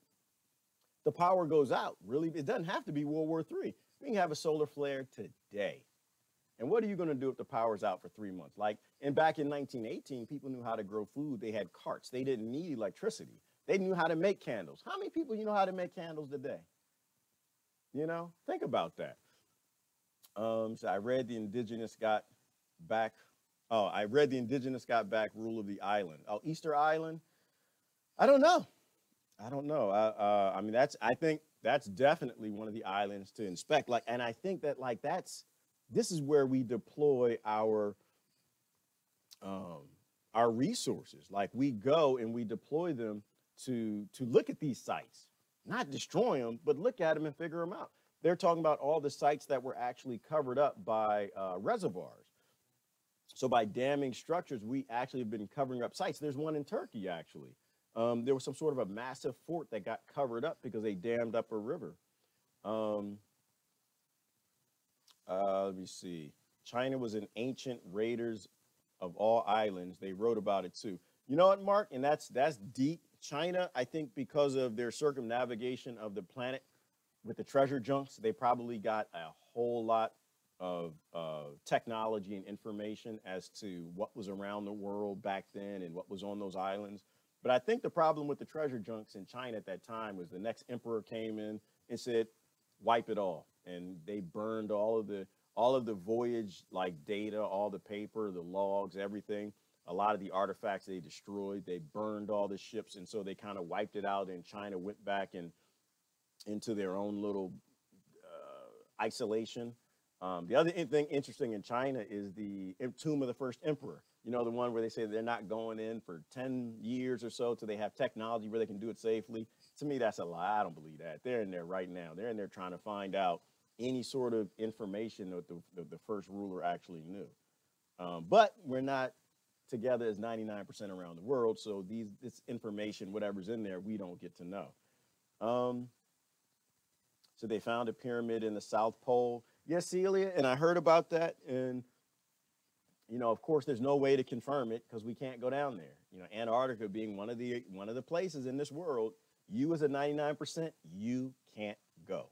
the power goes out. Really, it doesn't have to be World War III. We can have a solar flare today. And what are you going to do if the power's out for 3 months? Like, and back in 1918, people knew how to grow food. They had carts. They didn't need electricity. They knew how to make candles. How many people you know how to make candles today? You know, think about that. So I read the Indigenous got back. Oh, I read the Indigenous got back rule of the island. Oh, Easter Island. I don't know. I don't know. I mean, I think that's definitely one of the islands to inspect. Like, and I think that like this is where we deploy our resources. Like we go and we deploy them to look at these sites, not destroy them, but look at them and figure them out. They're talking about all the sites that were actually covered up by reservoirs. So by damming structures, we actually have been covering up sites. There's one in Turkey, actually. There was some sort of a massive fort that got covered up because they dammed up a river. Let me see. China was an ancient raiders of all islands. They wrote about it too. You know what, Mark? And that's deep. China, I think because of their circumnavigation of the planet with the treasure junks, they probably got a whole lot of technology and information as to what was around the world back then and what was on those islands. But I think the problem with the treasure junks in China at that time was the next emperor came in and said, wipe it all. And they burned all of the voyage like data, all the paper, the logs, everything. A lot of the artifacts they destroyed. They burned all the ships, and so they kind of wiped it out. And China went back and into their own little isolation. The other thing interesting in China is the tomb of the first emperor. You know, the one where they say they're not going in for 10 years or so till they have technology where they can do it safely. To me, that's a lie. I don't believe that. They're in there right now. They're in there trying to find out any sort of information that the first ruler actually knew. But we're not together as 99% around the world. So this information, whatever's in there, we don't get to know. So they found a pyramid in the South Pole. Yes, Celia, and I heard about that. And, you know, of course, there's no way to confirm it because we can't go down there. You know, Antarctica being one of the places in this world, you as a 99%, you can't go.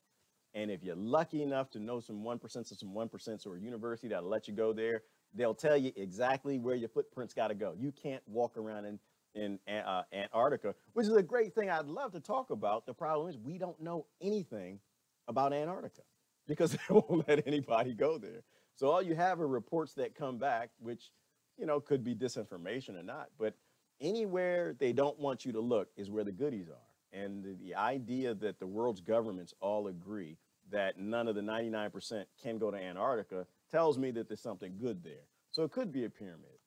And if you're lucky enough to know some 1% of some 1% or a university that'll let you go there, they'll tell you exactly where your footprints got to go. You can't walk around in Antarctica, which is a great thing I'd love to talk about. The problem is we don't know anything about Antarctica because they won't let anybody go there. So all you have are reports that come back, which, you know, could be disinformation or not. But anywhere they don't want you to look is where the goodies are. And the idea that the world's governments all agree that none of the 99% can go to Antarctica tells me that there's something good there. So it could be a pyramid,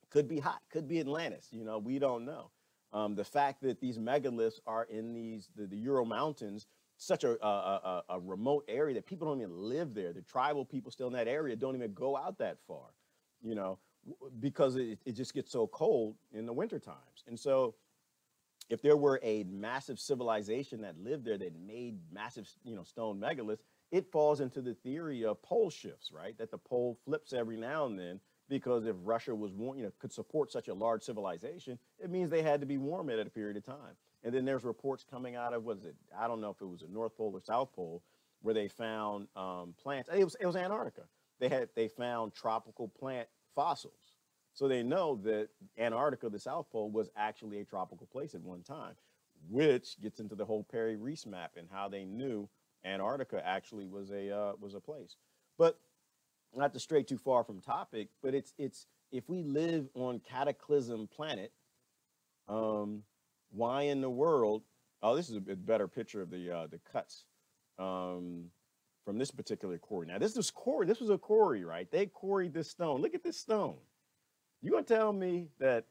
could be hot, could be Atlantis. You know, we don't know. The fact that these megaliths are in the Ural Mountains, such a remote area that people don't even live there. The tribal people still in that area don't even go out that far, you know, because it just gets so cold in the winter times. And so if there were a massive civilization that lived there that made massive, you know, stone megaliths, it falls into the theory of pole shifts, right? That the pole flips every now and then because if Russia was, you know, could support such a large civilization, it means they had to be warm at a period of time. And then there's reports coming out of, what is it? I don't know if it was the North Pole or South Pole, where they found plants. It was Antarctica. They found tropical plant fossils. So they know that Antarctica, the South Pole, was actually a tropical place at one time, which gets into the whole Perry Reese map and how they knew Antarctica actually was a place. But not to stray too far from topic, but it's if we live on Cataclysm planet, why in the world? Oh, this is a better picture of the cuts from this particular quarry. Now this was a quarry, right? They quarried this stone. Look at this stone. You gonna tell me that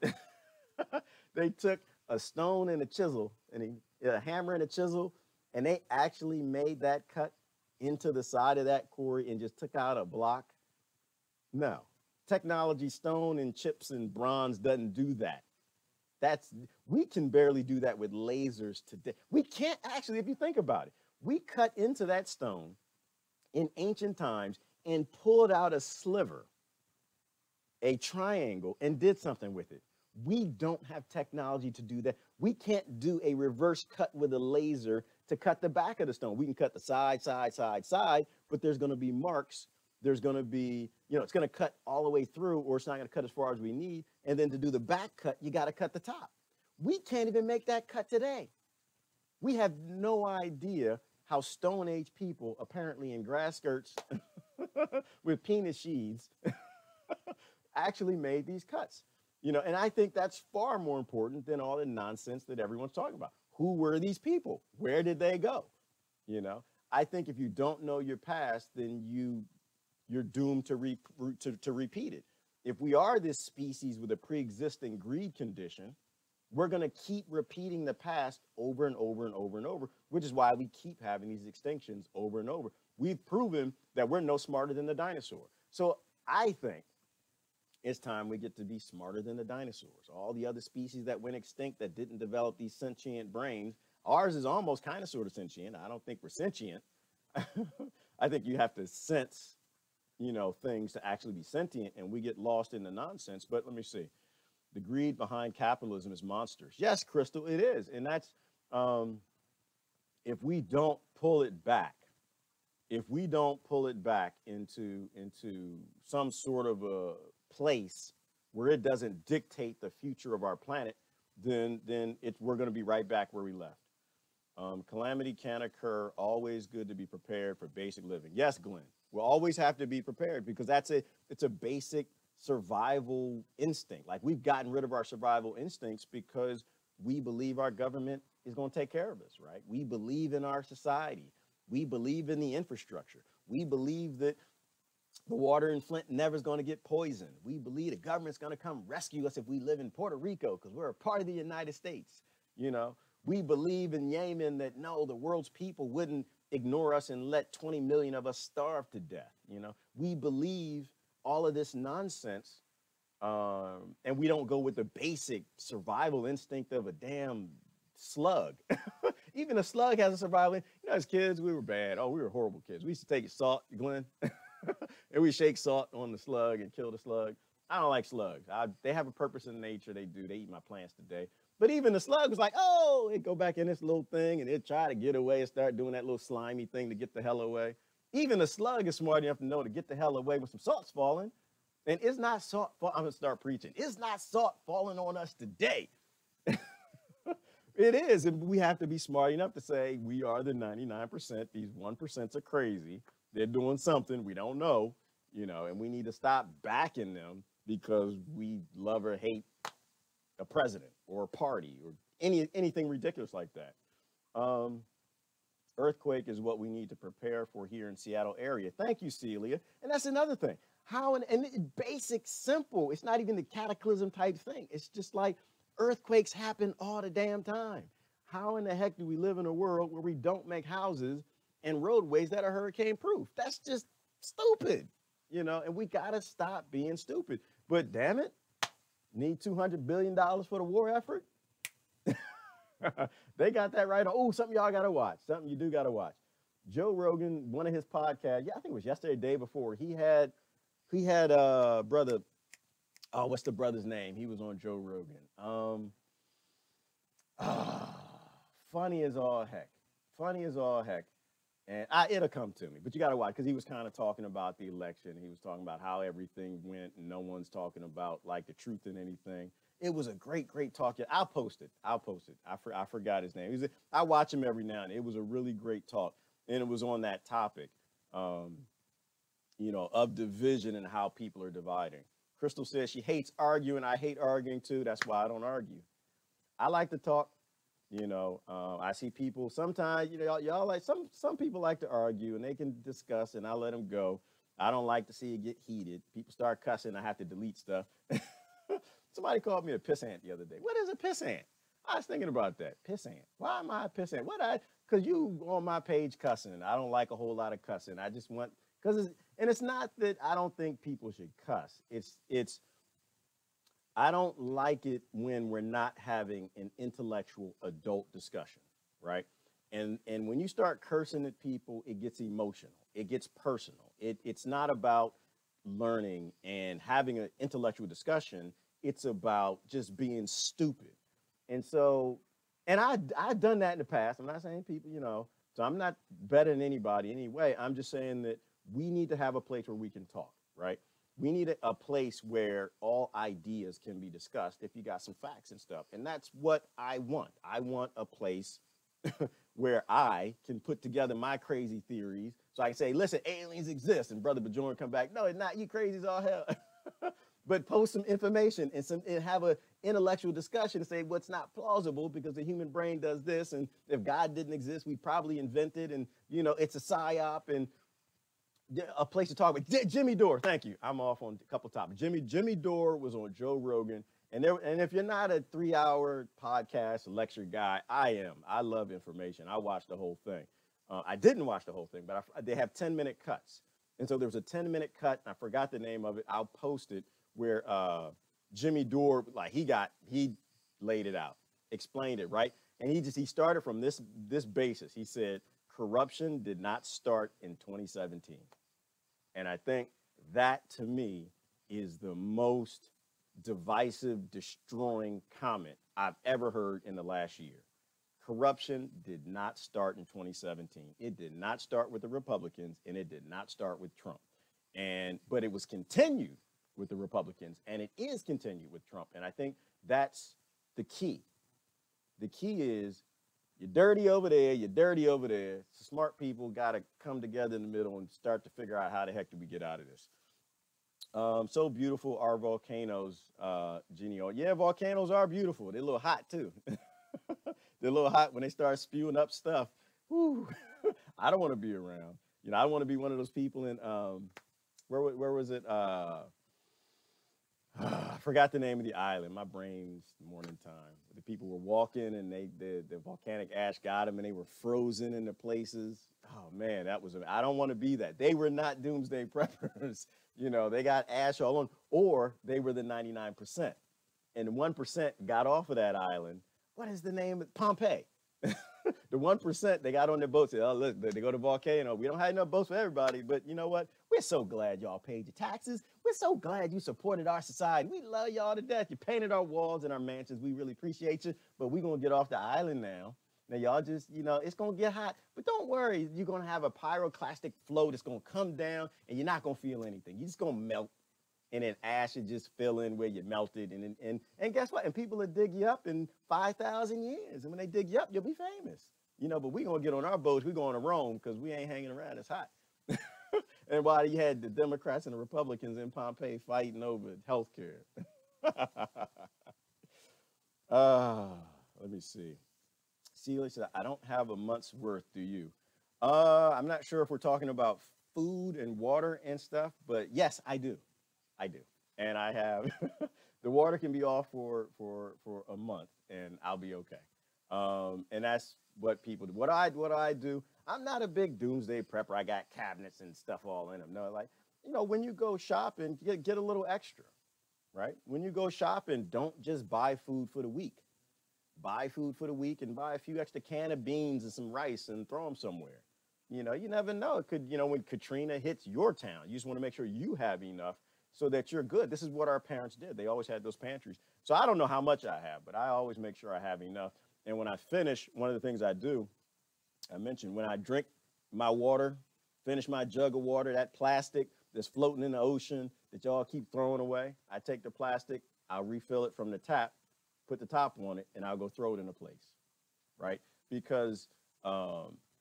they took a stone and a chisel and a hammer and a chisel, and they actually made that cut into the side of that quarry and just took out a block? No. Technology, stone and chips and bronze doesn't do that. We can barely do that with lasers today. We can't actually, if you think about it, we cut into that stone in ancient times and pulled out a sliver, a triangle, and did something with it. We don't have technology to do that. We can't do a reverse cut with a laser to cut the back of the stone. We can cut the side, but there's going to be marks There's going to be, it's going to cut all the way through, or it's not going to cut as far as we need. And then to do the back cut, you got to cut the top. We can't even make that cut today. We have no idea how Stone Age people, apparently in grass skirts with penis sheaths, actually made these cuts. And I think that's far more important than all the nonsense that everyone's talking about. Who were these people? Where did they go? I think if you don't know your past, then you're doomed to repeat it. If we are this species with a pre-existing greed condition, we're going to keep repeating the past over and over and over and over, which is why we keep having these extinctions over and over. We've proven that we're no smarter than the dinosaur. So I think it's time we get to be smarter than the dinosaurs. All the other species that went extinct that didn't develop these sentient brains, ours is almost kind of sort of sentient. I don't think we're sentient. I think you have to sense, things to actually be sentient, and we get lost in the nonsense. But let me see. The greed behind capitalism is monsters. Yes, Crystal, it is. And that's, if we don't pull it back, into some sort of a place where it doesn't dictate the future of our planet, then we're going to be right back where we left. Calamity can occur. Always good to be prepared for basic living. Yes, Glenn, we'll always have to be prepared because it's a basic survival instinct. Like, we've gotten rid of our survival instincts because we believe our government is going to take care of us, right? We believe in our society. We believe in the infrastructure. We believe that the water in Flint never is going to get poisoned. We believe the government's going to come rescue us if we live in Puerto Rico because we're a part of the United States. We believe in Yemen that no, the world's people wouldn't ignore us and let 20 million of us starve to death. We believe all of this nonsense, and we don't go with the basic survival instinct of a damn slug. Even a slug has a survival. As kids, we were bad. Oh, we were horrible kids. We used to take salt, Glenn, and we shake salt on the slug and kill the slug. I don't like slugs. They have a purpose in nature. They do. They eat my plants today. But even the slug was like, oh, it'd go back in this little thing, and it'd try to get away and start doing that little slimy thing to get the hell away. Even the slug is smart enough to know to get the hell away when some salt's falling. And it's not salt. I'm going to start preaching. It's not salt falling on us today. It is. And we have to be smart enough to say we are the 99%. These 1% are crazy. They're doing something we don't know, and we need to stop backing them because we love or hate a president or a party or anything ridiculous like that. Earthquake is what we need to prepare for here in Seattle area. Thank you, Celia. And that's another thing. And basic, simple. It's not even the cataclysm type thing. It's just like earthquakes happen all the damn time. How in the heck do we live in a world where we don't make houses and roadways that are hurricane proof? That's just stupid, and we got to stop being stupid. But damn it, need $200 billion for the war effort? They got that right. Oh, something y'all got to watch. Something you do got to watch. Joe Rogan, one of his podcasts, I think it was yesterday, day before, he had brother, oh, what's the brother's name? He was on Joe Rogan. Funny as all heck. And it'll come to me, but you got to watch because he was kind of talking about the election. He was talking about how everything went and no one's talking about like the truth in anything. It was a great talk. I'll post it. I forgot his name. I watch him every now and then. It was a really great talk. And it was on that topic, of division and how people are dividing. Crystal says she hates arguing. I hate arguing too. That's why I don't argue. I like to talk. I see people sometimes, y'all like some people like to argue and they can discuss and I let them go. I don't like to see it get heated. People start cussing. I have to delete stuff. Somebody called me a pissant the other day. What is a pissant? I was thinking about that. Pissant. Why am I a pissant? Because you on my page cussing. I don't like a whole lot of cussing. I just want, it's not that I don't think people should cuss. I don't like it when we're not having an intellectual adult discussion, right? And when you start cursing at people, it gets emotional. It gets personal. It's not about learning and having an intellectual discussion. It's about just being stupid. And so, and I've done that in the past. I'm not saying people, so I'm not better than anybody anyway. I'm just saying that we need to have a place where we can talk, right? We need a place where all ideas can be discussed if you got some facts and stuff. And that's what I want. I want a place where I can put together my crazy theories so I can say, listen, aliens exist. And Brother Bajoran come back, no, it's not, you crazy as all hell. But post some information and have an intellectual discussion and say what's not plausible because the human brain does this. And if God didn't exist, we probably invented, and, you know, it's a psyop, and a place to talk about. Jimmy Dore, thank you. I'm off on a couple topics. Jimmy Dore was on Joe Rogan. And if you're not a 3-hour podcast lecture guy, I am. I love information. I watched the whole thing. I didn't watch the whole thing, but they have 10-minute cuts. And so there was a 10-minute cut, and I forgot the name of it. I'll post it, where Jimmy Dore, like he laid it out, explained it, right? And he started from this basis. He said, corruption did not start in 2017. And I think that, to me, is the most divisive, destroying comment I've ever heard in the last year. Corruption did not start in 2017. It did not start with the Republicans, and it did not start with Trump. But it was continued with the Republicans, and it is continued with Trump. And I think that's the key. The key is, you're dirty over there, you're dirty over there. So smart people got to come together in the middle and start to figure out how the heck do we get out of this. So beautiful are volcanoes, Genio. Yeah, volcanoes are beautiful. They're a little hot too. They're a little hot when they start spewing up stuff. Whew. I don't want to be around. You know, I want to be one of those people in, where was it? I forgot the name of the island. My brain's morning time. The people were walking and the volcanic ash got them and they were frozen in the places. Oh man, I don't want to be that. They were not doomsday preppers. You know, they got ash all on, or they were the 99%. And the 1% got off of that island. What is the name of Pompeii? The 1%, they got on their boats. Said, oh, look, they go to volcano. We don't have enough boats for everybody, but you know what? We're so glad y'all paid your taxes. We're so glad you supported our society. We love y'all to death. You painted our walls and our mansions. We really appreciate you, but we're going to get off the island now. Now, y'all just, you know, it's going to get hot, but don't worry. You're going to have a pyroclastic flow that's going to come down, and you're not going to feel anything. You're just going to melt, and then ash will just fill in where you melted. And guess what? And people will dig you up in 5,000 years. And when they dig you up, you'll be famous. You know, but we're going to get on our boats. We're going to Rome because we ain't hanging around. It's hot. And while you had the Democrats and the Republicans in Pompeii fighting over health care. Let me see. Celia said, I don't have a month's worth, do you? I'm not sure if we're talking about food and water and stuff, but yes, I do. I do. And I have, the water can be off for a month and I'll be okay. And that's what people do. What I do, I'm not a big doomsday prepper. I got cabinets and stuff all in them. No, like, you know, when you go shopping, get a little extra, right? When you go shopping, don't just buy food for the week. Buy food for the week and buy a few extra can of beans and some rice and throw them somewhere. You know, you never know. It could, you know, when Katrina hits your town, you just want to make sure you have enough so that you're good. This is what our parents did. They always had those pantries. So I don't know how much I have, but I always make sure I have enough. And when I finish, one of the things I do, I mentioned, when I drink my water, finish my jug of water, that plastic that's floating in the ocean that y'all keep throwing away, I take the plastic, I'll refill it from the tap, put the top on it, and I'll go throw it in a place, right? Because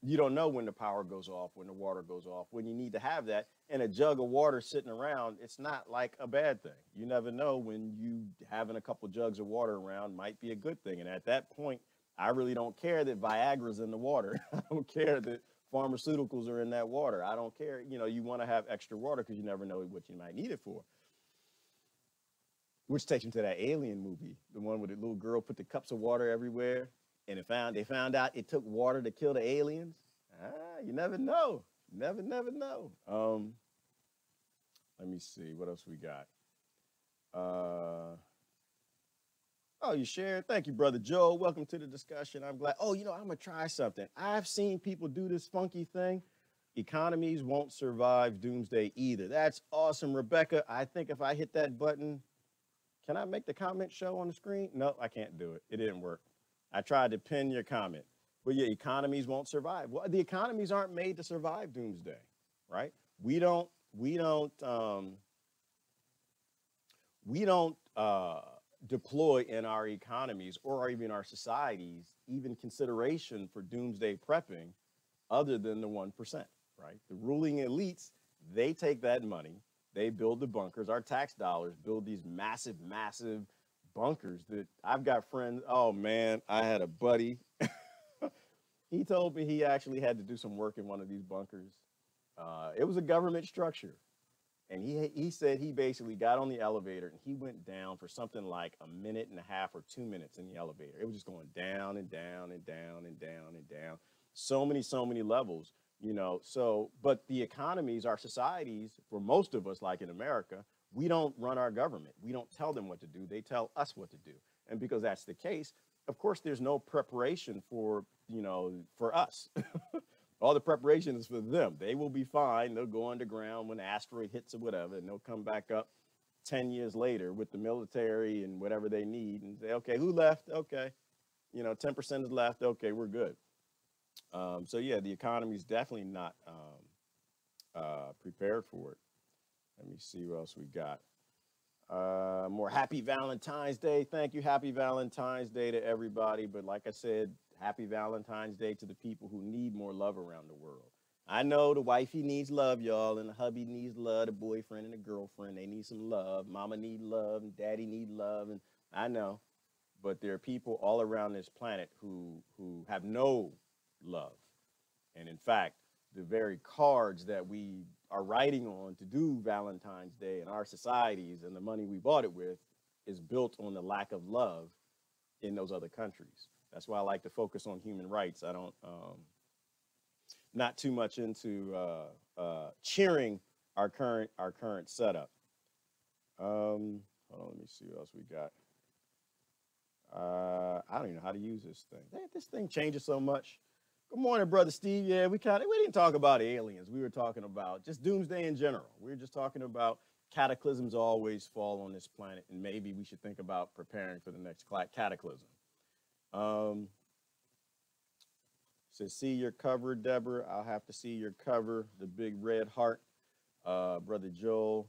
you don't know when the power goes off, when the water goes off, when you need to have that. And a jug of water sitting around, it's not like a bad thing. You never know when you having a couple jugs of water around might be a good thing. And at that point, I really don't care that Viagra's in the water. I don't care that pharmaceuticals are in that water. I don't care. You know, you want to have extra water because you never know what you might need it for. Which takes me to that Alien movie, the one where the little girl put the cups of water everywhere, and they found out it took water to kill the aliens. You never know. Never know. Let me see. What else we got? Oh, you shared. Thank you, Brother Joe. Welcome to the discussion. I'm glad. Oh, you know, I'm going to try something. I've seen people do this funky thing. Economies won't survive doomsday either. That's awesome, Rebecca. I think if I hit that button, can I make the comment show on the screen? No, I can't do it. It didn't work. I tried to pin your comment. But yeah, economies won't survive. Well, the economies aren't made to survive doomsday, right? We don't we don't we don't deploy in our economies or even our societies even consideration for doomsday prepping other than the 1%, right? The ruling elites, they take that money, they build the bunkers, our tax dollars build these massive, massive bunkers that I've got friends. Oh man, I had a buddy. He told me he actually had to do some work in one of these bunkers. It was a government structure. And he said he basically got on the elevator and he went down for something like a minute and a half or 2 minutes in the elevator. It was just going down and down and down and down and down. So many levels, you know. So, but the economies, our societies, for most of us, like in America, we don't run our government. We don't tell them what to do. They tell us what to do. And because that's the case, of course, there's no preparation for, you know, for us. All the preparation is for them. They will be fine. They'll go underground when an asteroid hits or whatever, and they'll come back up 10 years later with the military and whatever they need and say, okay, who left? Okay. You know, 10% is left. Okay, we're good. So yeah, the economy is definitely not prepared for it. Let me see what else we got. More happy Valentine's Day. Thank you. Happy Valentine's Day to everybody. But like I said, happy Valentine's Day to the people who need more love around the world. I know the wifey needs love, y'all, and the hubby needs love, the boyfriend and the girlfriend. They need some love. Mama need love, and daddy need love, and I know. But there are people all around this planet who have no love. And in fact, the very cards that we are writing on to do Valentine's Day in our societies and the money we bought it with is built on the lack of love in those other countries. That's why I like to focus on human rights. I don't, not too much into cheering our current setup. Hold on, let me see what else we got. I don't even know how to use this thing. This thing changes so much. Good morning, Brother Steve. Yeah, we didn't talk about aliens. We were talking about just doomsday in general. We were just talking about cataclysms always fall on this planet, and maybe we should think about preparing for the next cataclysm. Says, see your cover, Deborah. I'll have to see your cover, the big red heart. Brother Joel,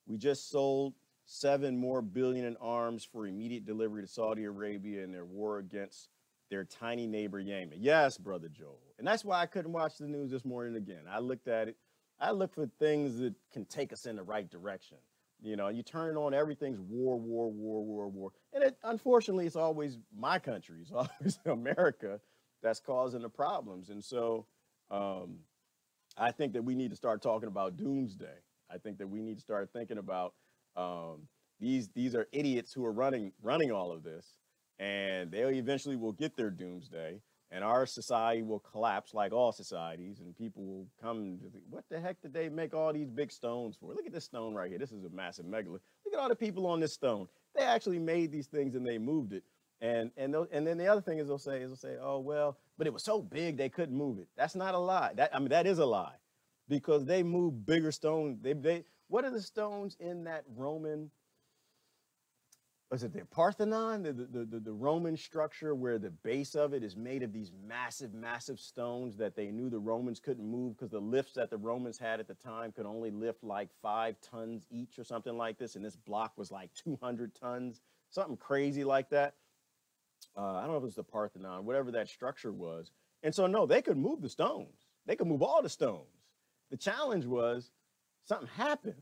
we just sold 7 more billion in arms for immediate delivery to Saudi Arabia in their war against their tiny neighbor Yemen. Yes, Brother Joel. And that's why I couldn't watch the news this morning again. I looked at it. I look for things that can take us in the right direction. You know, you turn it on, everything's war, war, war, war, war. And unfortunately, it's always my country. It's always America that's causing the problems. And so I think that we need to start talking about doomsday. I think that we need to start thinking about these are idiots who are running all of this. And they eventually will get their doomsday, and our society will collapse like all societies, and people will come to think, what the heck did they make all these big stones for? Look at this stone right here. This is a massive megalith. Look at all the people on this stone. They actually made these things and they moved it. And then the other thing is they'll say, oh, well, but it was so big they couldn't move it. That's not a lie. That is a lie, because they moved bigger stones. What are the stones in that Roman? Was it the Parthenon, the Roman structure where the base of it is made of these massive, massive stones that they knew the Romans couldn't move because the lifts that the Romans had at the time could only lift like 5 tons each or something like this. And this block was like 200 tons, something crazy like that. I don't know if it was the Parthenon, whatever that structure was. And so, no, they could move the stones. They could move all the stones. The challenge was something happened.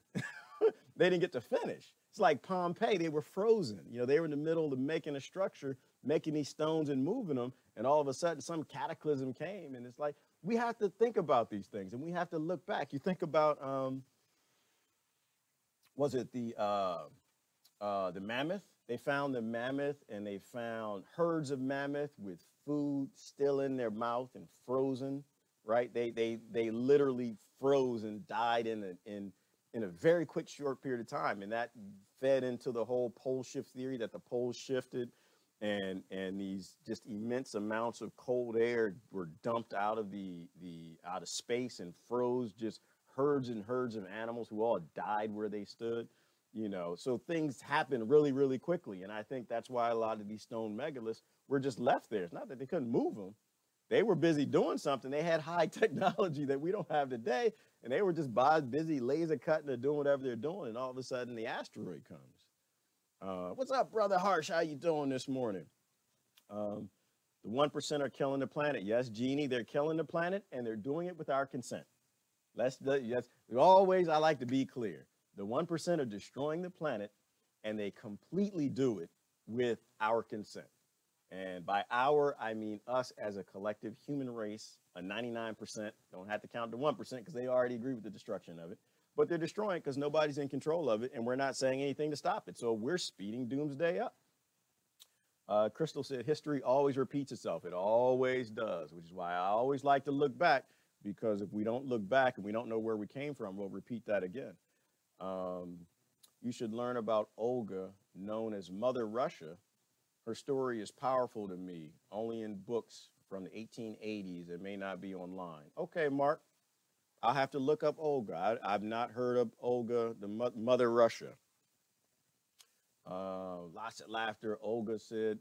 They didn't get to finish. It's like Pompeii, they were frozen. You know, they were in the middle of making a structure, making these stones and moving them. And all of a sudden, some cataclysm came. And it's like, we have to think about these things, and we have to look back. You think about, was it the mammoth? They found the mammoth, and they found herds of mammoth with food still in their mouth and frozen, right? They literally froze and died in a very quick, short period of time. And that fed into the whole pole shift theory, that the poles shifted and these just immense amounts of cold air were dumped out of out of space and froze just herds and herds of animals who all died where they stood, you know. So things happen really, really quickly. And I think that's why a lot of these stone megaliths were just left there. It's not that they couldn't move them. They were busy doing something. They had high technology that we don't have today. And they were just busy laser cutting or doing whatever they're doing, and all of a sudden the asteroid comes. What's up, Brother Harsh? How you doing this morning? The 1% are killing the planet. Yes, Jeannie, they're killing the planet, and they're doing it with our consent. Always, I like to be clear. The 1% are destroying the planet, and they completely do it with our consent. And by our, I mean us as a collective human race, a 99%, don't have to count the 1% because they already agree with the destruction of it. But they're destroying it because nobody's in control of it, and we're not saying anything to stop it. So we're speeding doomsday up. Crystal said, history always repeats itself. It always does, which is why I always like to look back, because if we don't look back and we don't know where we came from, we'll repeat that again. You should learn about Olga, known as Mother Russia. Her story is powerful to me, only in books from the 1880s. It may not be online. Okay, Mark, I'll have to look up Olga. I've not heard of Olga, the Mother Russia. Lots of laughter. Olga said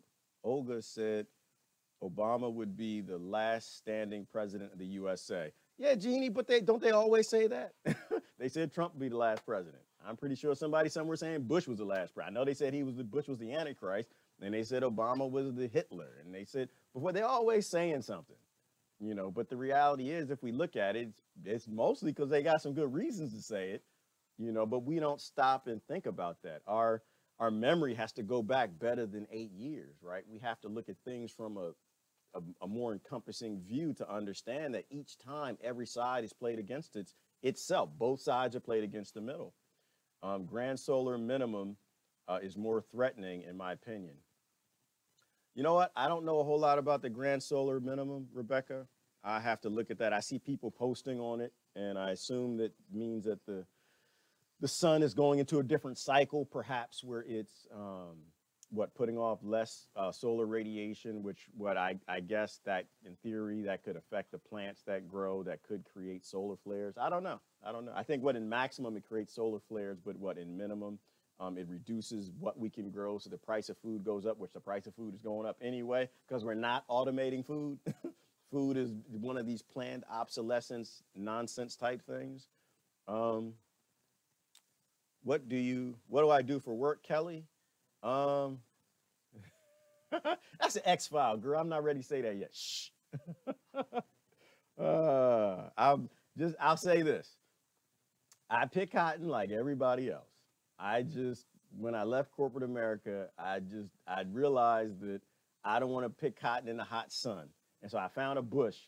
Obama would be the last standing president of the USA. Yeah, Jeannie, but don't they always say that? They said Trump would be the last president. I'm pretty sure somebody somewhere saying Bush was the last president. I know they said Bush was the Antichrist, and they said Obama was the Hitler, and they said, but they're always saying something, you know. But the reality is, if we look at it, it's mostly because they got some good reasons to say it, you know. But we don't stop and think about that. Our memory has to go back better than 8 years, right? We have to look at things from a more encompassing view to understand that each time every side is played against itself. Both sides are played against the middle. Grand solar minimum is more threatening, in my opinion. You know what? I don't know a whole lot about the grand solar minimum, Rebecca. I have to look at that. I see people posting on it, and I assume that means that the sun is going into a different cycle, perhaps, where it's putting off less solar radiation, which I guess that in theory that could affect the plants that grow, that could create solar flares. I don't know. I think in maximum it creates solar flares, but in minimum it reduces what we can grow, so the price of food goes up, which the price of food is going up anyway because we're not automating food. Food is one of these planned obsolescence nonsense type things. What do I do for work, Kelly? That's an X-file, girl. I'm not ready to say that yet. Shh. I'll say this. I pick cotton like everybody else. When I left corporate America, I realized that I don't want to pick cotton in the hot sun. And so I found a bush.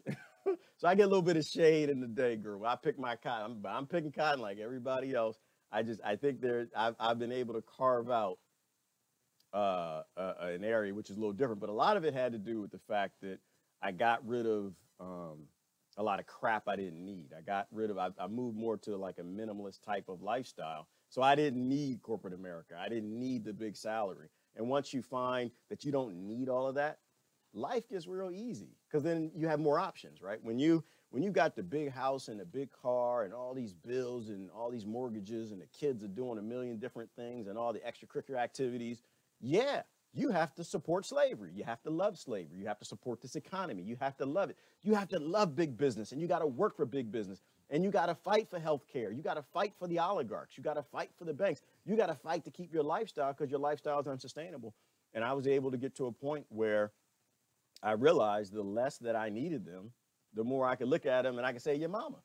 So I get a little bit of shade in the day, girl. I pick my cotton. I'm picking cotton like everybody else. I think I've been able to carve out an area which is a little different, but a lot of it had to do with the fact that I got rid of a lot of crap I didn't need. I moved more to like a minimalist type of lifestyle. So I didn't need corporate America. I didn't need the big salary. And once you find that you don't need all of that, life gets real easy because then you have more options, right? When you got the big house and the big car and all these bills and all these mortgages and the kids are doing a million different things and all the extracurricular activities, yeah, you have to support slavery. You have to love slavery. You have to support this economy. You have to love it. You have to love big business, and you got to work for big business, and you got to fight for health care. You got to fight for the oligarchs. You got to fight for the banks. You got to fight to keep your lifestyle because your lifestyle is unsustainable. And I was able to get to a point where I realized the less that I needed them, the more I could look at them and I could say, your mama.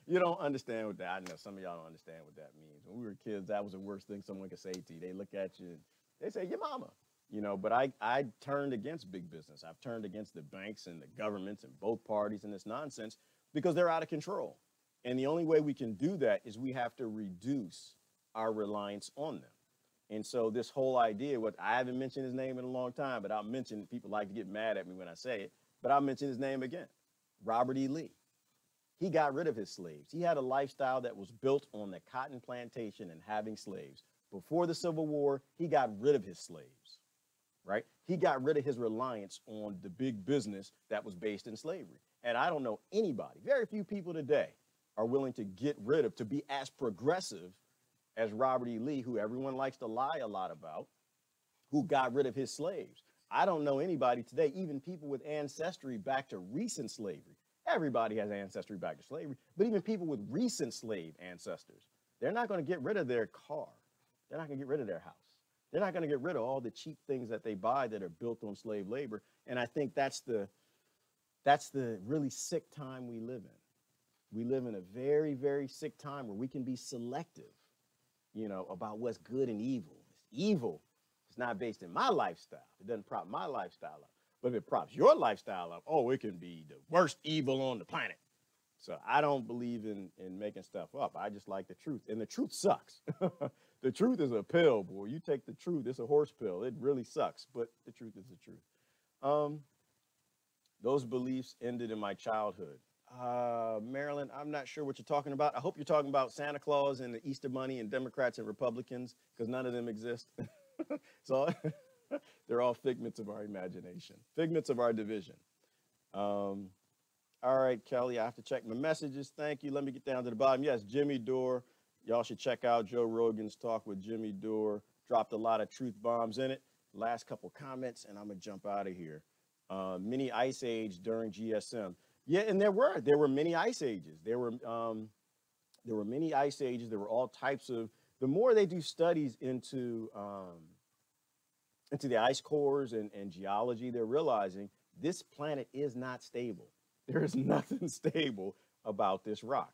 You don't understand what that, I know some of y'all don't understand what that means. When we were kids, that was the worst thing someone could say to you. They look at you and they say, your mama. You know, but I turned against big business. I've turned against the banks and the governments and both parties in this nonsense because they're out of control. And the only way we can do that is we have to reduce our reliance on them. And so this whole idea, I haven't mentioned his name in a long time, but I'll mention, people like to get mad at me when I say it, but I'll mention his name again, Robert E. Lee. He got rid of his slaves. He had a lifestyle that was built on the cotton plantation and having slaves. Before the Civil War, he got rid of his slaves, right? He got rid of his reliance on the big business that was based in slavery. And I don't know anybody, very few people today are willing to get rid of, to be as progressive as Robert E. Lee, who everyone likes to lie a lot about, who got rid of his slaves. I don't know anybody today, even people with ancestry back to recent slavery, Everybody has ancestry back to slavery, but even people with recent slave ancestors, they're not going to get rid of their car. They're not going to get rid of their house. They're not going to get rid of all the cheap things that they buy that are built on slave labor. And I think that's the really sick time we live in. We live in a very, very sick time where we can be selective, about what's good and evil. It's evil. It's not based in my lifestyle. It doesn't prop my lifestyle up. But if it props your lifestyle up, it can be the worst evil on the planet. So I don't believe in making stuff up. I just like the truth. And the truth sucks. The truth is a pill, boy. You take the truth, it's a horse pill. It really sucks, but the truth is the truth. Those beliefs ended in my childhood. Marilyn, I'm not sure what you're talking about. I hope you're talking about Santa Claus and the Easter Bunny and Democrats and Republicans, because none of them exist. So they're all figments of our imagination, figments of our division. All right, Kelly, I have to check my messages. Thank you. Let me get down to the bottom. Yes, Jimmy Dore. Y'all should check out Joe Rogan's talk with Jimmy Dore. Dropped a lot of truth bombs in it. Last couple comments, and I'm going to jump out of here. Mini ice age during GSM. Yeah, and there were many ice ages. There were many ice ages. There were all types of. The more they do studies into the ice cores and geology, they're realizing this planet is not stable. There is nothing stable about this rock.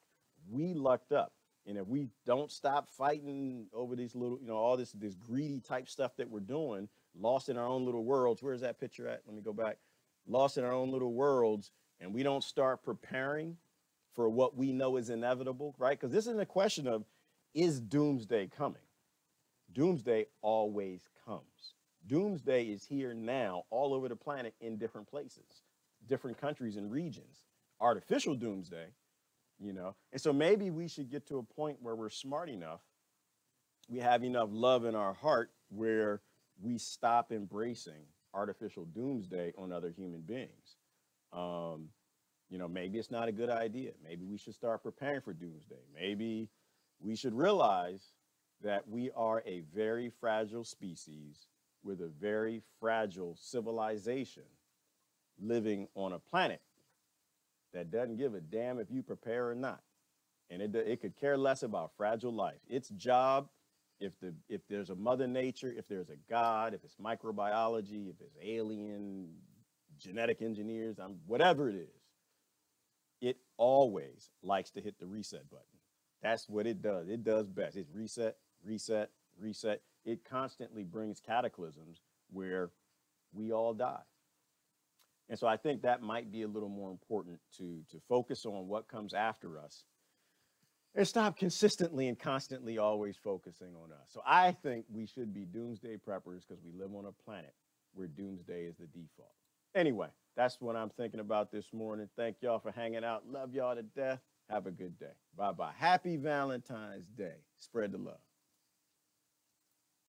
We lucked up. And if we don't stop fighting over these little, all this greedy type stuff that we're doing, lost in our own little worlds. Where's that picture at? Let me go back. Lost in our own little worlds, and we don't start preparing for what we know is inevitable, right? Because this isn't a question of, is doomsday coming? Doomsday always comes. Doomsday is here now all over the planet in different places, different countries and regions. Artificial doomsday, And so maybe we should get to a point where we're smart enough, we have enough love in our heart where we stop embracing artificial doomsday on other human beings. Maybe it's not a good idea. Maybe we should start preparing for doomsday. Maybe we should realize that we are a very fragile species with a very fragile civilization living on a planet that doesn't give a damn if you prepare or not. And it could care less about fragile life. Its job, if there's a mother nature, if there's a God, if it's microbiology, if it's alien genetic engineers, whatever it is, it always likes to hit the reset button. That's what it does. It does best. It's reset, reset, reset. It constantly brings cataclysms where we all die. And so I think that might be a little more important to focus on what comes after us and stop consistently and constantly always focusing on us. So I think we should be doomsday preppers because we live on a planet where doomsday is the default. Anyway, that's what I'm thinking about this morning. Thank y'all for hanging out. Love y'all to death. Have a good day. Bye-bye. Happy Valentine's Day. Spread the love.